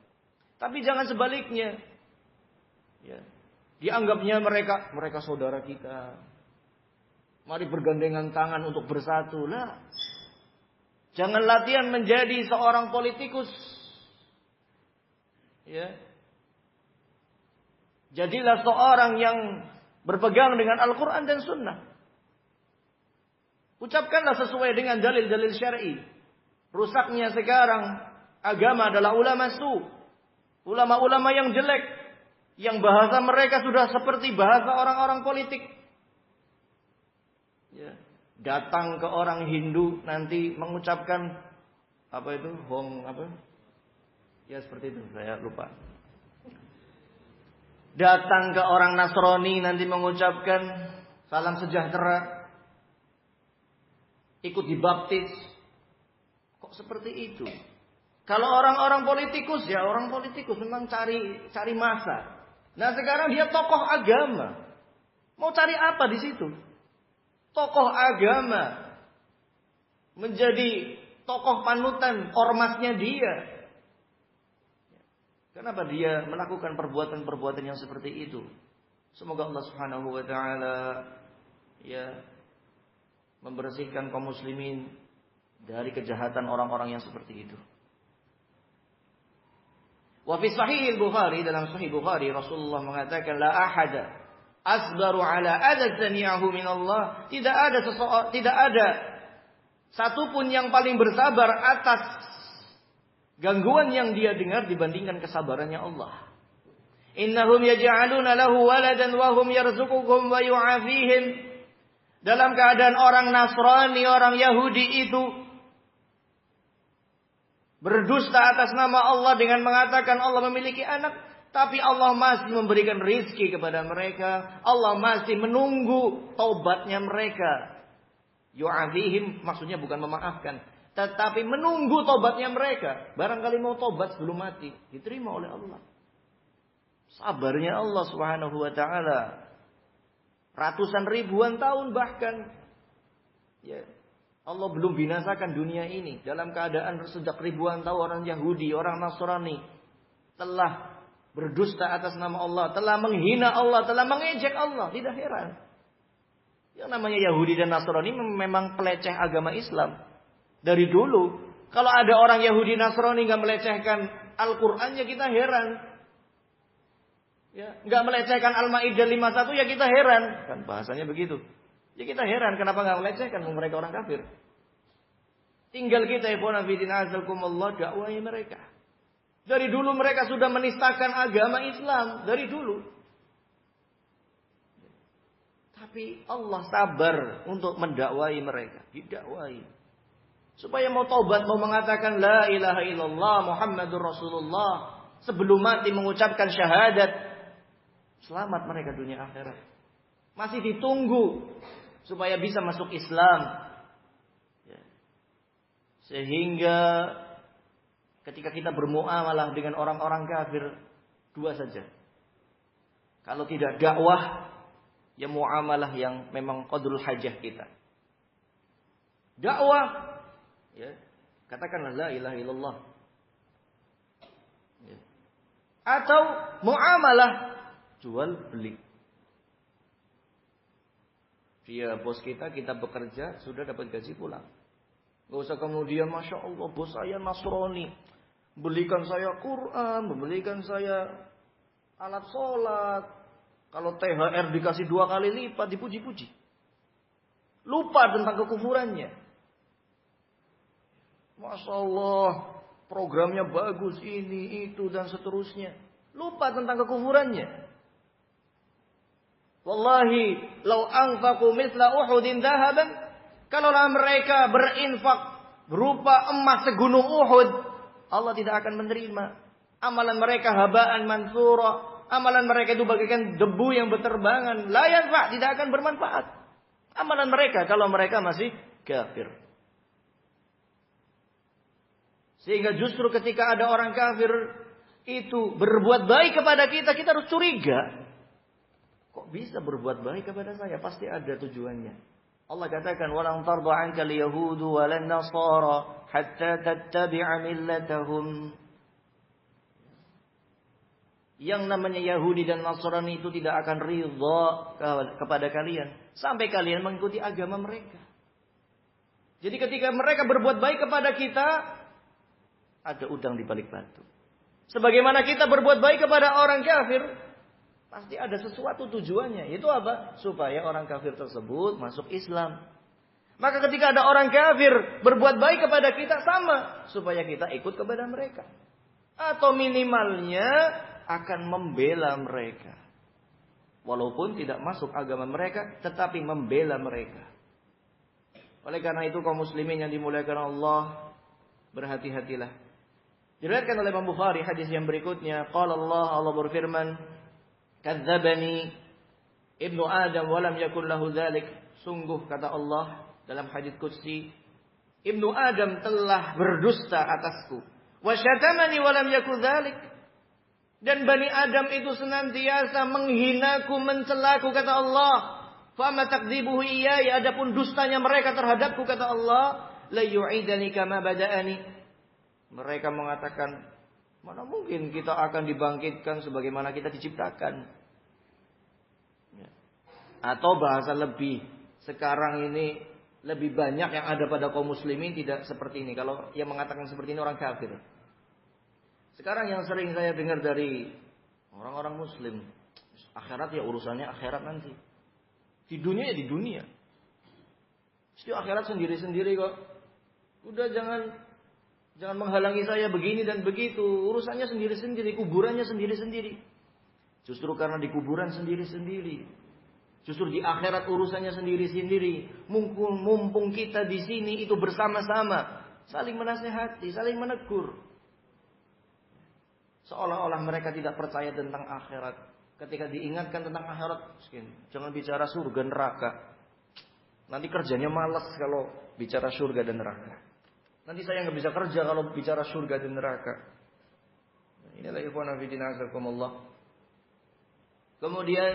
Tapi jangan sebaliknya. Ya. Dianggapnya mereka saudara kita. Mari bergandengan tangan untuk bersatu. Lah. Jangan latihan menjadi seorang politikus. Ya. Jadilah seorang yang berpegang dengan Al-Quran dan Sunnah. Ucapkanlah sesuai dengan dalil-dalil syar'i. Rusaknya sekarang agama adalah ulama su. Ulama-ulama yang jelek. Yang bahasa mereka sudah seperti bahasa orang-orang politik. Ya. Datang ke orang Hindu nanti mengucapkan ya seperti itu, saya lupa. Datang ke orang Nasrani nanti mengucapkan salam sejahtera. Ikut dibaptis. Kok seperti itu? Kalau orang-orang politikus, ya orang politikus memang cari masa. Nah sekarang dia tokoh agama. Mau cari apa di situ? Tokoh agama. Menjadi tokoh panutan ormasnya dia. Kenapa dia melakukan perbuatan-perbuatan yang seperti itu? Semoga Allah Subhanahu wa taala ya membersihkan kaum muslimin dari kejahatan orang-orang yang seperti itu. Wa fi sahih Bukhari, dalam sahih Bukhari Rasulullah mengatakan la ahada asbaru ala adad sami'ahu min Allah. Tidak ada satupun yang paling bersabar atas gangguan yang dia dengar dibandingkan kesabarannya Allah. Innahum yaj'aluna lahu waladan wa hum yarzuquhum wa yu'afihim. Dalam keadaan orang Nasrani, orang Yahudi itu berdusta atas nama Allah dengan mengatakan Allah memiliki anak, tapi Allah masih memberikan rizki kepada mereka. Allah masih menunggu taubatnya mereka. Yu'afihim maksudnya bukan memaafkan, tetapi menunggu tobatnya mereka. Barangkali mau tobat sebelum mati, diterima oleh Allah. Sabarnya Allah Subhanahu wa taala. Ratusan ribuan tahun bahkan. Ya. Allah belum binasakan dunia ini. Dalam keadaan sejak ribuan tahun orang Yahudi, orang Nasrani telah berdusta atas nama Allah, telah menghina Allah, telah mengejek Allah. Tidak heran. Yang namanya Yahudi dan Nasrani memang peleceh agama Islam. Dari dulu. Kalau ada orang Yahudi Nasrani nggak melecehkan Al-Quran, ya kita heran. Ya, nggak melecehkan Al-Maidah 51, ya kita heran. Kan bahasanya begitu. Ya kita heran kenapa nggak melecehkan mereka orang kafir. Tinggal kita ikhwan fillah azakumullah dakwai mereka. Dari dulu mereka sudah menistakan agama Islam dari dulu. Tapi Allah sabar untuk mendakwai mereka, didakwai. Supaya mau taubat, mau mengatakan la ilaha illallah Muhammadur Rasulullah sebelum mati mengucapkan syahadat, selamat mereka dunia akhirat. Masih ditunggu supaya bisa masuk Islam. Sehingga ketika kita bermuamalah dengan orang-orang kafir, dua saja. Kalau tidak dakwah, ya muamalah yang memang qadrul hajah kita. Dakwah, ya, katakanlah la ilaha illallah. Ya. Atau muamalah jual beli. Dia bos kita bekerja, sudah dapat gaji pulang. Gak usah kemudian Masya Allah bos saya Nasrani, belikan saya Quran, membelikan saya alat sholat. Kalau THR dikasih 2 kali lipat, dipuji-puji. Lupa tentang kekufurannya. Masya Allah, programnya bagus, ini, itu, dan seterusnya. Lupa tentang kekufurannya. Wallahi, lau anfaqu mithla Uhudin dhahaban, kalaulah mereka berinfak berupa emas segunung Uhud, Allah tidak akan menerima. Amalan mereka habaan mansura. Amalan mereka itu bagaikan debu yang berterbangan. La yanfa', tidak akan bermanfaat. Amalan mereka kalau mereka masih kafir. Sehingga justru ketika ada orang kafir itu berbuat baik kepada kita, kita harus curiga. Kok bisa berbuat baik kepada saya? Pasti ada tujuannya. Allah katakan, "Walan tarda 'anka al-yahudu walan nasara hatta tattabi'a millatahum." Yang namanya Yahudi dan Nasrani itu tidak akan ridha kepada kalian sampai kalian mengikuti agama mereka. Jadi ketika mereka berbuat baik kepada kita, ada udang di balik batu. Sebagaimana kita berbuat baik kepada orang kafir, pasti ada sesuatu tujuannya. Itu apa? Supaya orang kafir tersebut masuk Islam. Maka ketika ada orang kafir berbuat baik kepada kita, sama. Supaya kita ikut kepada mereka. Atau minimalnya akan membela mereka. Walaupun tidak masuk agama mereka, tetapi membela mereka. Oleh karena itu kaum muslimin yang dimuliakan Allah, berhati-hatilah. Diriwayatkan oleh Imam Bukhari hadis yang berikutnya, qala Allah berfirman, "Kadzdzabani ibnu Adam wa lam yakul lahu dzalik." Sungguh kata Allah dalam hadis qudsi, Ibnu Adam telah berdusta atasku. Wa syatamani wa lam yakul dzalik. Dan Bani Adam itu senantiasa menghinaku, mencelaku, kata Allah. Fama takdzibuhu iyaya, adapun dustanya mereka terhadapku, kata Allah, la yu'idani kama bada'ani. Mereka mengatakan, mana mungkin kita akan dibangkitkan sebagaimana kita diciptakan. Atau bahasa lebih, sekarang ini lebih banyak yang ada pada kaum muslimin tidak seperti ini. Kalau yang mengatakan seperti ini orang kafir. Sekarang yang sering saya dengar dari orang-orang muslim, akhirat ya urusannya akhirat nanti. Di dunia ya di dunia. Setiap akhirat sendiri-sendiri kok. Udah jangan menghalangi saya begini dan begitu. Urusannya sendiri-sendiri, kuburannya sendiri-sendiri. Justru karena di kuburan sendiri-sendiri. Justru di akhirat urusannya sendiri-sendiri. Mumpung kita di sini itu bersama-sama, saling menasehati, saling menegur. Seolah-olah mereka tidak percaya tentang akhirat. Ketika diingatkan tentang akhirat, jangan bicara surga neraka. Nanti kerjanya malas kalau bicara surga dan neraka. Nanti saya nggak bisa kerja kalau bicara surga dan neraka. Inilah ikhwan fillah azakumullah. Kemudian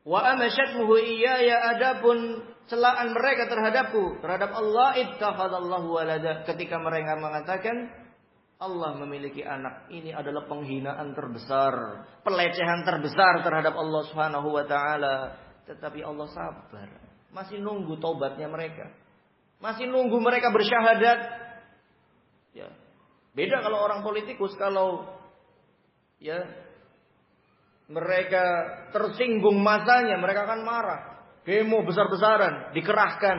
wa amashatuhu iyaya, adapun celaan mereka terhadapku, terhadap Allah, ittakhadallahu walada. Ketika mereka mengatakan Allah memiliki anak, ini adalah penghinaan terbesar, pelecehan terbesar terhadap Allah Subhanahu wa taala. Tetapi Allah sabar, masih nunggu taubatnya mereka. Masih nunggu mereka bersyahadat. Ya. Beda kalau orang politikus, kalau ya mereka tersinggung masanya, mereka akan marah. Demo besar-besaran, dikerahkan,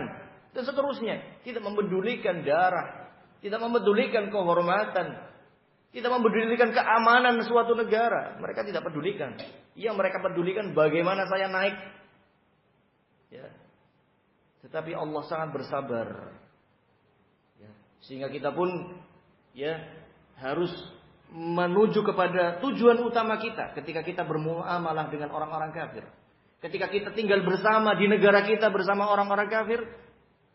dan seterusnya. Tidak mempedulikan darah, tidak mempedulikan kehormatan, tidak mempedulikan keamanan suatu negara. Mereka tidak pedulikan. Yang mereka pedulikan bagaimana saya naik. Ya. Tetapi Allah sangat bersabar. Ya. Sehingga kita pun ya harus menuju kepada tujuan utama kita ketika kita bermuamalah dengan orang-orang kafir. Ketika kita tinggal bersama di negara kita bersama orang-orang kafir,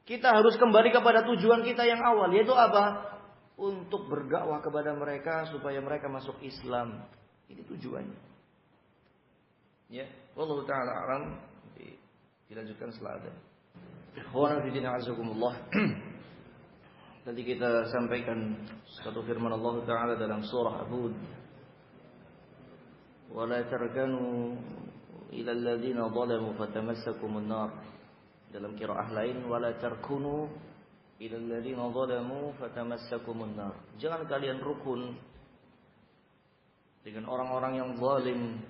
kita harus kembali kepada tujuan kita yang awal, yaitu apa? Untuk berdakwah kepada mereka supaya mereka masuk Islam. Ini tujuannya. Ya, wallahu taala alam. Dilanjutkan setelah adzan. Ikhwan fillah azakumullah. Tadi kita sampaikan satu firman Allah taala dalam surah Hud. Wala tarkanu ila alladziina zalamu fatamassakumun nar. Dalam qiraah lain wala tarkunu ila alladziina zalamu fatamassakumun nar. Jangan kalian rukun dengan orang-orang yang zalim.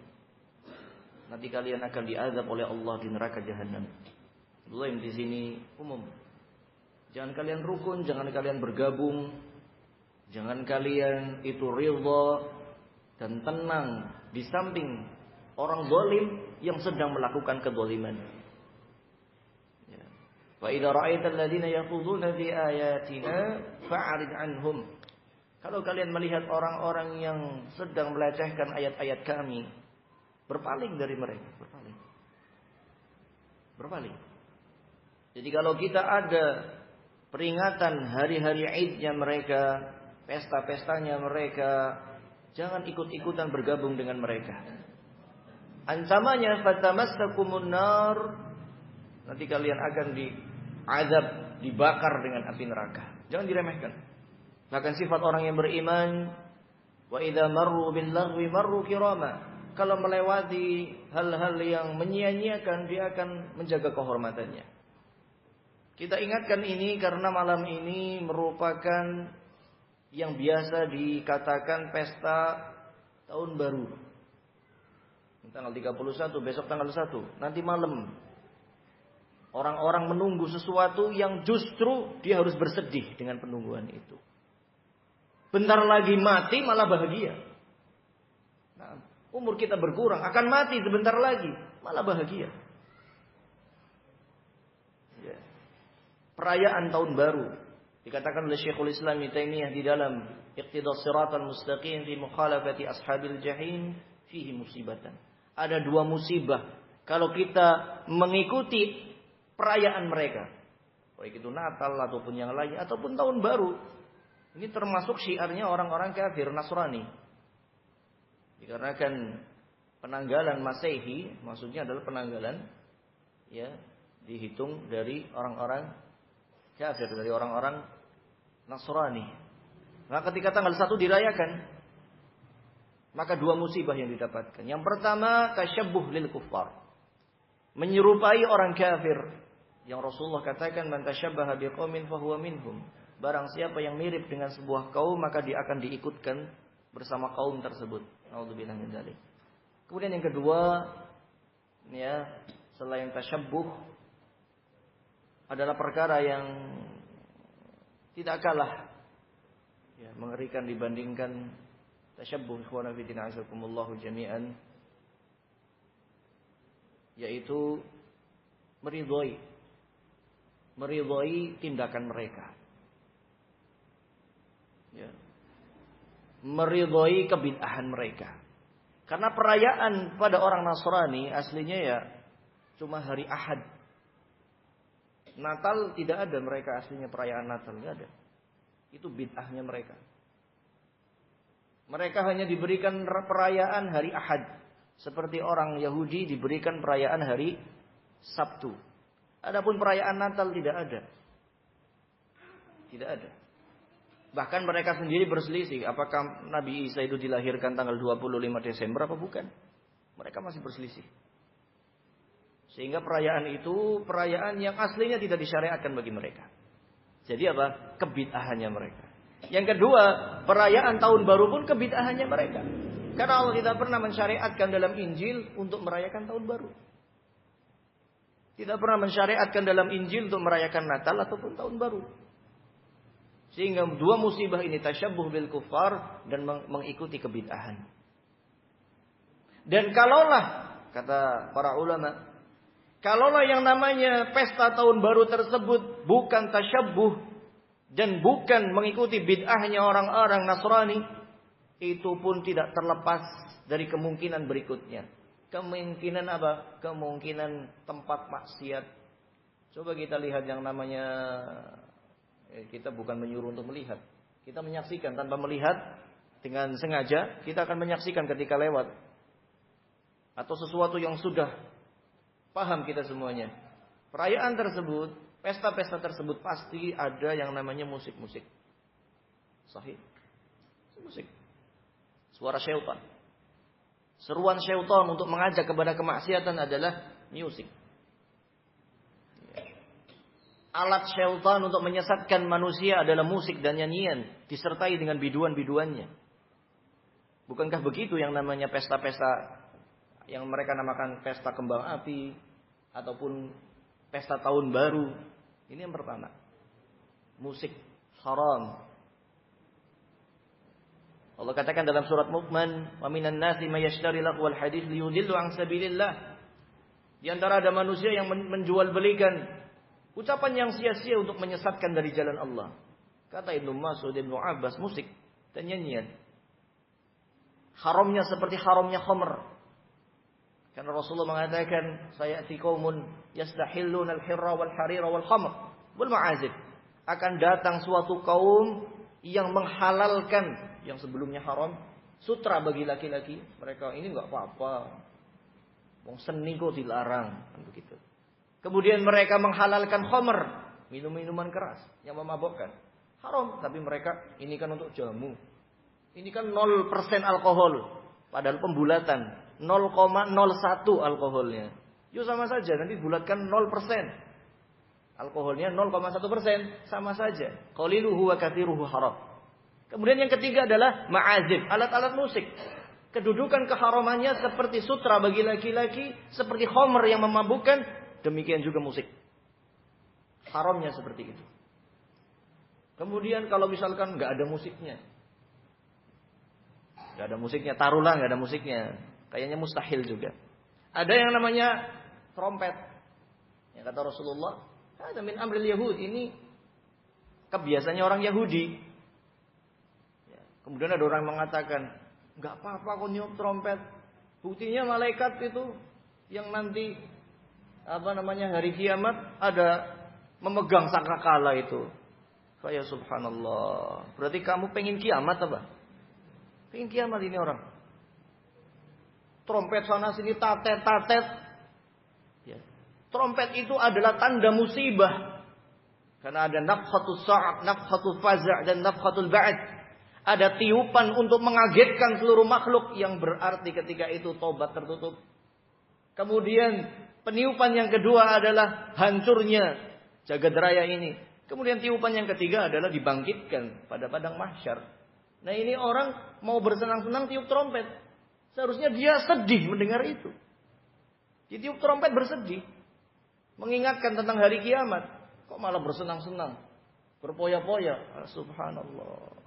Nanti kalian akan diazab oleh Allah di neraka jahanam. Zalim di sini umum. Jangan kalian rukun, jangan kalian bergabung, jangan kalian itu ridha dan tenang di samping orang zalim yang sedang melakukan kezaliman. Ya. Wa idza ra'aita alladziina yaquduna fi ayatina fa'rid 'anhum. Kalau kalian melihat orang-orang yang sedang melecehkan ayat-ayat kami, berpaling dari mereka, berpaling. Jadi kalau kita ada peringatan hari-hari Idnya mereka, pesta-pestanya mereka, jangan ikut-ikutan bergabung dengan mereka. Ancamannya fatamassakumun nar, nanti kalian akan diazab, dibakar dengan api neraka. Jangan diremehkan. Bahkan sifat orang yang beriman, wa idza marru bil lagwi marru kirama. Kalau melewati hal-hal yang menyia-nyiakan, dia akan menjaga kehormatannya. Kita ingatkan ini karena malam ini merupakan yang biasa dikatakan pesta tahun baru. Tanggal 31, besok tanggal 1. Nanti malam orang-orang menunggu sesuatu yang justru dia harus bersedih dengan penungguan itu. Bentar lagi mati malah bahagia. Nah, umur kita berkurang, akan mati sebentar lagi, malah bahagia. Ya. Perayaan tahun baru dikatakan oleh Syekhul Islam Ibnu Taimiyah di dalam Iqtidas Shiratal Mustaqim fi mukhalafati ashabil jahim fihi musibatan. Ada dua musibah kalau kita mengikuti perayaan mereka, baik itu Natal ataupun yang lain ataupun tahun baru. Ini termasuk syiarnya orang-orang kafir Nasrani. Dikarenakan penanggalan Masehi, maksudnya adalah penanggalan ya dihitung dari orang-orang kafir, dari orang-orang Nasrani. Nah, ketika tanggal 1 dirayakan, maka dua musibah yang didapatkan. Yang pertama, tasyabbuh lil kuffar. Menyerupai orang kafir. Yang Rasulullah katakan, man tasyabbaha biqaumin fahuwa minhum. Barang siapa yang mirip dengan sebuah kaum, maka dia akan diikutkan bersama kaum tersebut. Nauzubillah min dzalik. Kemudian yang kedua, ya, selain tasyabbuh adalah perkara yang tidak kalah ya, mengerikan dibandingkan tasyabbuh ikhwana fi din azakumullahu jami'an, yaitu meridhai tindakan mereka. Ya. Meridhai kebid'ahan mereka. Karena perayaan pada orang Nasrani aslinya ya cuma hari Ahad. Natal tidak ada mereka aslinya perayaan Natal, tidak ada. Itu bid'ahnya mereka. Mereka hanya diberikan perayaan hari Ahad. Seperti orang Yahudi diberikan perayaan hari Sabtu. Adapun perayaan Natal tidak ada. Tidak ada. Bahkan mereka sendiri berselisih. Apakah Nabi Isa itu dilahirkan tanggal 25 Desember apa bukan? Mereka masih berselisih. Sehingga perayaan itu perayaan yang aslinya tidak disyariatkan bagi mereka. Jadi apa? Kebid'ahannya mereka. Yang kedua, perayaan tahun baru pun kebid'ahannya mereka. Karena Allah tidak pernah mensyariatkan dalam Injil untuk merayakan tahun baru. Tidak pernah mensyariatkan dalam Injil untuk merayakan Natal ataupun tahun baru. Sehingga dua musibah ini tasyabbuh bil kufar dan mengikuti kebid'ahan. Dan kalaulah, kata para ulama, kalaulah yang namanya pesta tahun baru tersebut bukan tasyabbuh dan bukan mengikuti bid'ahnya orang-orang Nasrani, itu pun tidak terlepas dari kemungkinan berikutnya. Kemungkinan apa? Kemungkinan tempat maksiat. Coba kita lihat yang namanya, kita bukan menyuruh untuk melihat. Kita menyaksikan tanpa melihat, dengan sengaja kita akan menyaksikan ketika lewat. Atau sesuatu yang sudah paham kita semuanya. Perayaan tersebut, pesta-pesta tersebut pasti ada yang namanya musik-musik. Sahih. Musik. Suara syaitan. Seruan syaitan untuk mengajak kepada kemaksiatan adalah musik. Alat syaitan untuk menyesatkan manusia adalah musik dan nyanyian, disertai dengan biduan-biduannya. Bukankah begitu yang namanya pesta-pesta yang mereka namakan pesta kembang api ataupun pesta tahun baru? Ini yang pertama. Musik haram. Allah katakan dalam surat Luqman, "Wa minan nasi may yashtari lahwal hadits liyudillu an sabilillah." Di antara ada manusia yang menjual belikan ucapan yang sia-sia untuk menyesatkan dari jalan Allah. Kata Ibnu Mas'ud, Ibnu Abbas, musik dan nyanyian haramnya seperti haramnya khamr. Karena Rasulullah mengatakan, "Sayati qaumun yastahilluna al-hirra wal harira wal khamr wal ma'azif." Akan datang suatu kaum yang menghalalkan yang sebelumnya haram, sutra bagi laki-laki. Mereka ini enggak apa-apa. Wong seni kok dilarang, kan begitu. Kemudian mereka menghalalkan khamr, minum-minuman keras yang memabukkan. Haram, tapi mereka ini kan untuk jamu. Ini kan 0% alkohol, padahal pembulatan 0,01 alkoholnya. Yuk sama saja, nanti bulatkan 0%. Alkoholnya 0,1%, sama saja. Qaliluhu wa katsiruhu haram. Kemudian yang ketiga adalah ma'azif, alat-alat musik. Kedudukan keharamannya seperti sutra bagi laki-laki, seperti khamr yang memabukkan, demikian juga musik. Haramnya seperti itu. Kemudian kalau misalkan nggak ada musiknya, taruhlah nggak ada musiknya, kayaknya mustahil juga. Ada yang namanya trompet. Yang kata Rasulullah, ada min amril Yahud, ini kebiasaannya orang Yahudi. Kemudian ada orang mengatakan, nggak apa-apa kok niup trompet. Buktinya malaikat itu yang nanti hari kiamat ada memegang sangkakala itu. Kayak subhanallah. Berarti kamu pengen kiamat apa? Pengen kiamat ini orang. Trompet sana sini tatet. Ya. Trompet itu adalah tanda musibah. Karena ada nafkhatul sa'ab, nafkhatul faza' dan nafkhatul ba'd. Ada tiupan untuk mengagetkan seluruh makhluk yang berarti ketika itu tobat tertutup. Kemudian peniupan yang kedua adalah hancurnya jagat raya ini. Kemudian tiupan yang ketiga adalah dibangkitkan pada padang mahsyar. Nah ini orang mau bersenang-senang tiup trompet. Seharusnya dia sedih mendengar itu. Ditiup trompet bersedih. Mengingatkan tentang hari kiamat. Kok malah bersenang-senang. Berpoya-poya. Subhanallah.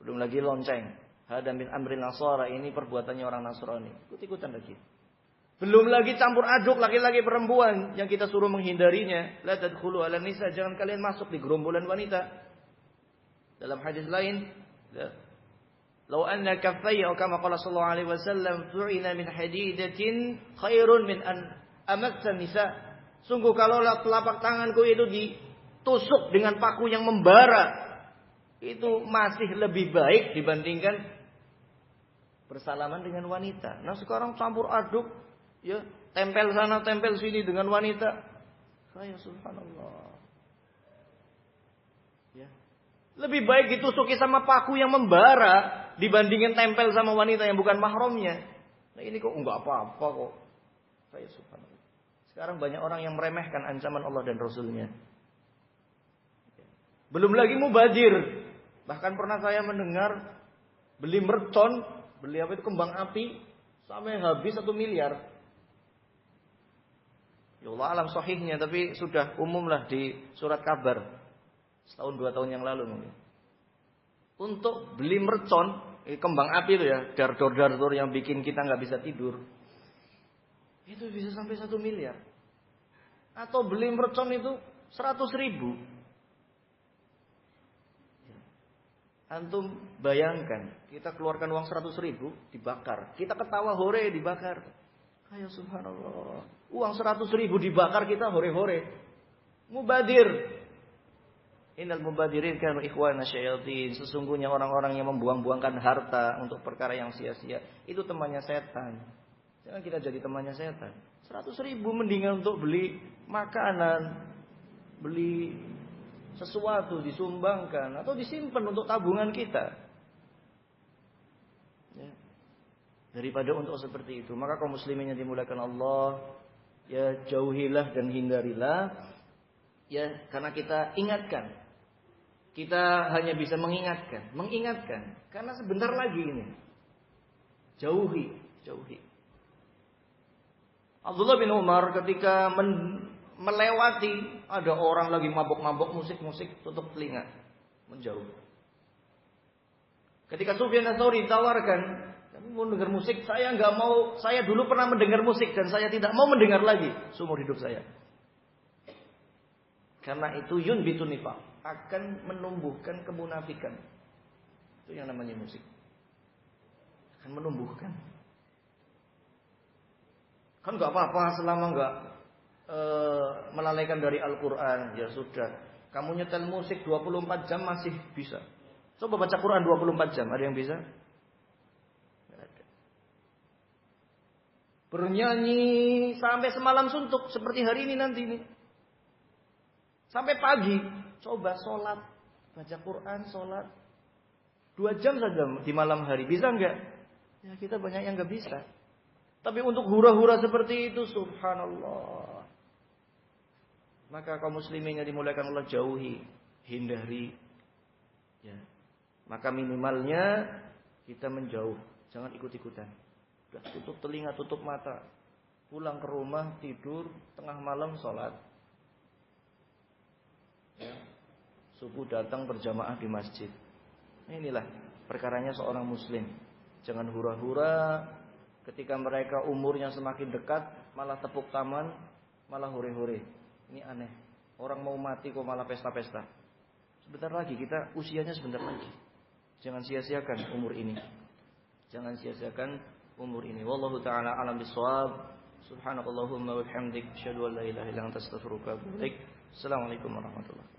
Belum lagi lonceng. Hada min amril nasara, ini perbuatannya orang Nasrani. Ikut-ikutan lagi. Belum lagi campur aduk laki-laki perempuan yang kita suruh menghindarinya. La tadkhulu ala nisa, jangan kalian masuk di gerombolan wanita. Dalam hadis lain, law anna kaffayya kama qala sallallahu alaihi wasallam tu'ina min hadidatin khairun min an amassa nisa. Sungguh kalau telapak tanganku itu ditusuk dengan paku yang membara, itu masih lebih baik dibandingkan bersalaman dengan wanita. Nah sekarang campur aduk, ya, tempel sana, tempel sini dengan wanita. Saya subhanallah. Ya. Lebih baik ditusuki sama paku yang membara dibandingin tempel sama wanita yang bukan mahramnya. Nah ini kok enggak apa-apa kok. Saya subhanallah. Sekarang banyak orang yang meremehkan ancaman Allah dan Rasulnya. Belum lagi mubadir. Bahkan pernah saya mendengar beli mercon, beli apa itu kembang api sampai habis 1 miliar. Ya Allah alam sahihnya, tapi sudah umum lah di surat kabar. Setahun 2 tahun yang lalu mungkin. Untuk beli mercon, kembang api itu ya, dar-dor yang bikin kita nggak bisa tidur. Itu bisa sampai 1 miliar. Atau beli mercon itu 100.000. Antum bayangkan, kita keluarkan uang 100.000 dibakar. Kita ketawa hore dibakar. Ayo subhanallah. Uang 100.000 dibakar kita hore-hore. Mubadir. Innal mubadirin kanu ikhwana syayatin. Sesungguhnya orang-orang yang membuang-buangkan harta untuk perkara yang sia-sia, itu temannya setan. Jangan kita jadi temannya setan. 100.000 mendingan untuk beli makanan, beli sesuatu, disumbangkan atau disimpan untuk tabungan kita. Ya. Daripada untuk seperti itu. Maka kaum muslimin yang dimuliakan Allah, ya jauhilah dan hindarilah. Ya, karena kita ingatkan. Kita hanya bisa mengingatkan. Karena sebentar lagi ini. Jauhi. Abdullah bin Umar ketika melewati ada orang lagi mabok-mabok musik, tutup telinga, menjauh. Ketika Sufyan Ats-Tsauri ditawarkan, kamu mau dengar musik? Saya nggak mau. Saya dulu pernah mendengar musik dan saya tidak mau mendengar lagi seumur hidup saya. Karena itu yunbitun nifaq, akan menumbuhkan kemunafikan. Itu yang namanya musik. Akan menumbuhkan. Kan nggak apa-apa selama nggak melalaikan dari Al-Quran. Ya sudah, kamu nyetel musik 24 jam masih bisa. Coba baca Quran 24 jam, ada yang bisa? Nggak ada. Bernyanyi sampai semalam suntuk seperti hari ini nanti nih. Sampai pagi, coba sholat, baca Quran, sholat 2 jam saja di malam hari, bisa nggak? Ya kita banyak yang nggak bisa. Tapi untuk hura-hura seperti itu, subhanallah. Maka kaum muslimin yang dimuliakan Allah jauhi, hindari. Ya. Maka minimalnya kita menjauh, jangan ikut-ikutan. Sudah tutup telinga, tutup mata. Pulang ke rumah, tidur, tengah malam sholat. Ya. Subuh datang berjamaah di masjid. Inilah perkaranya seorang muslim. Jangan hura-hura. Ketika mereka umurnya semakin dekat, malah tepuk tangan, malah hore-hore. Ini aneh. Orang mau mati kok malah pesta-pesta. Sebentar lagi, kita usianya sebentar lagi. Jangan sia-siakan umur ini. Wallahu ta'ala alam bisawab. Subhanakallahumma wa bihamdik. Asyhadu an la ilaha illa anta astaghfiruka wa atubu ilaik. Assalamualaikum warahmatullahi wabarakatuh.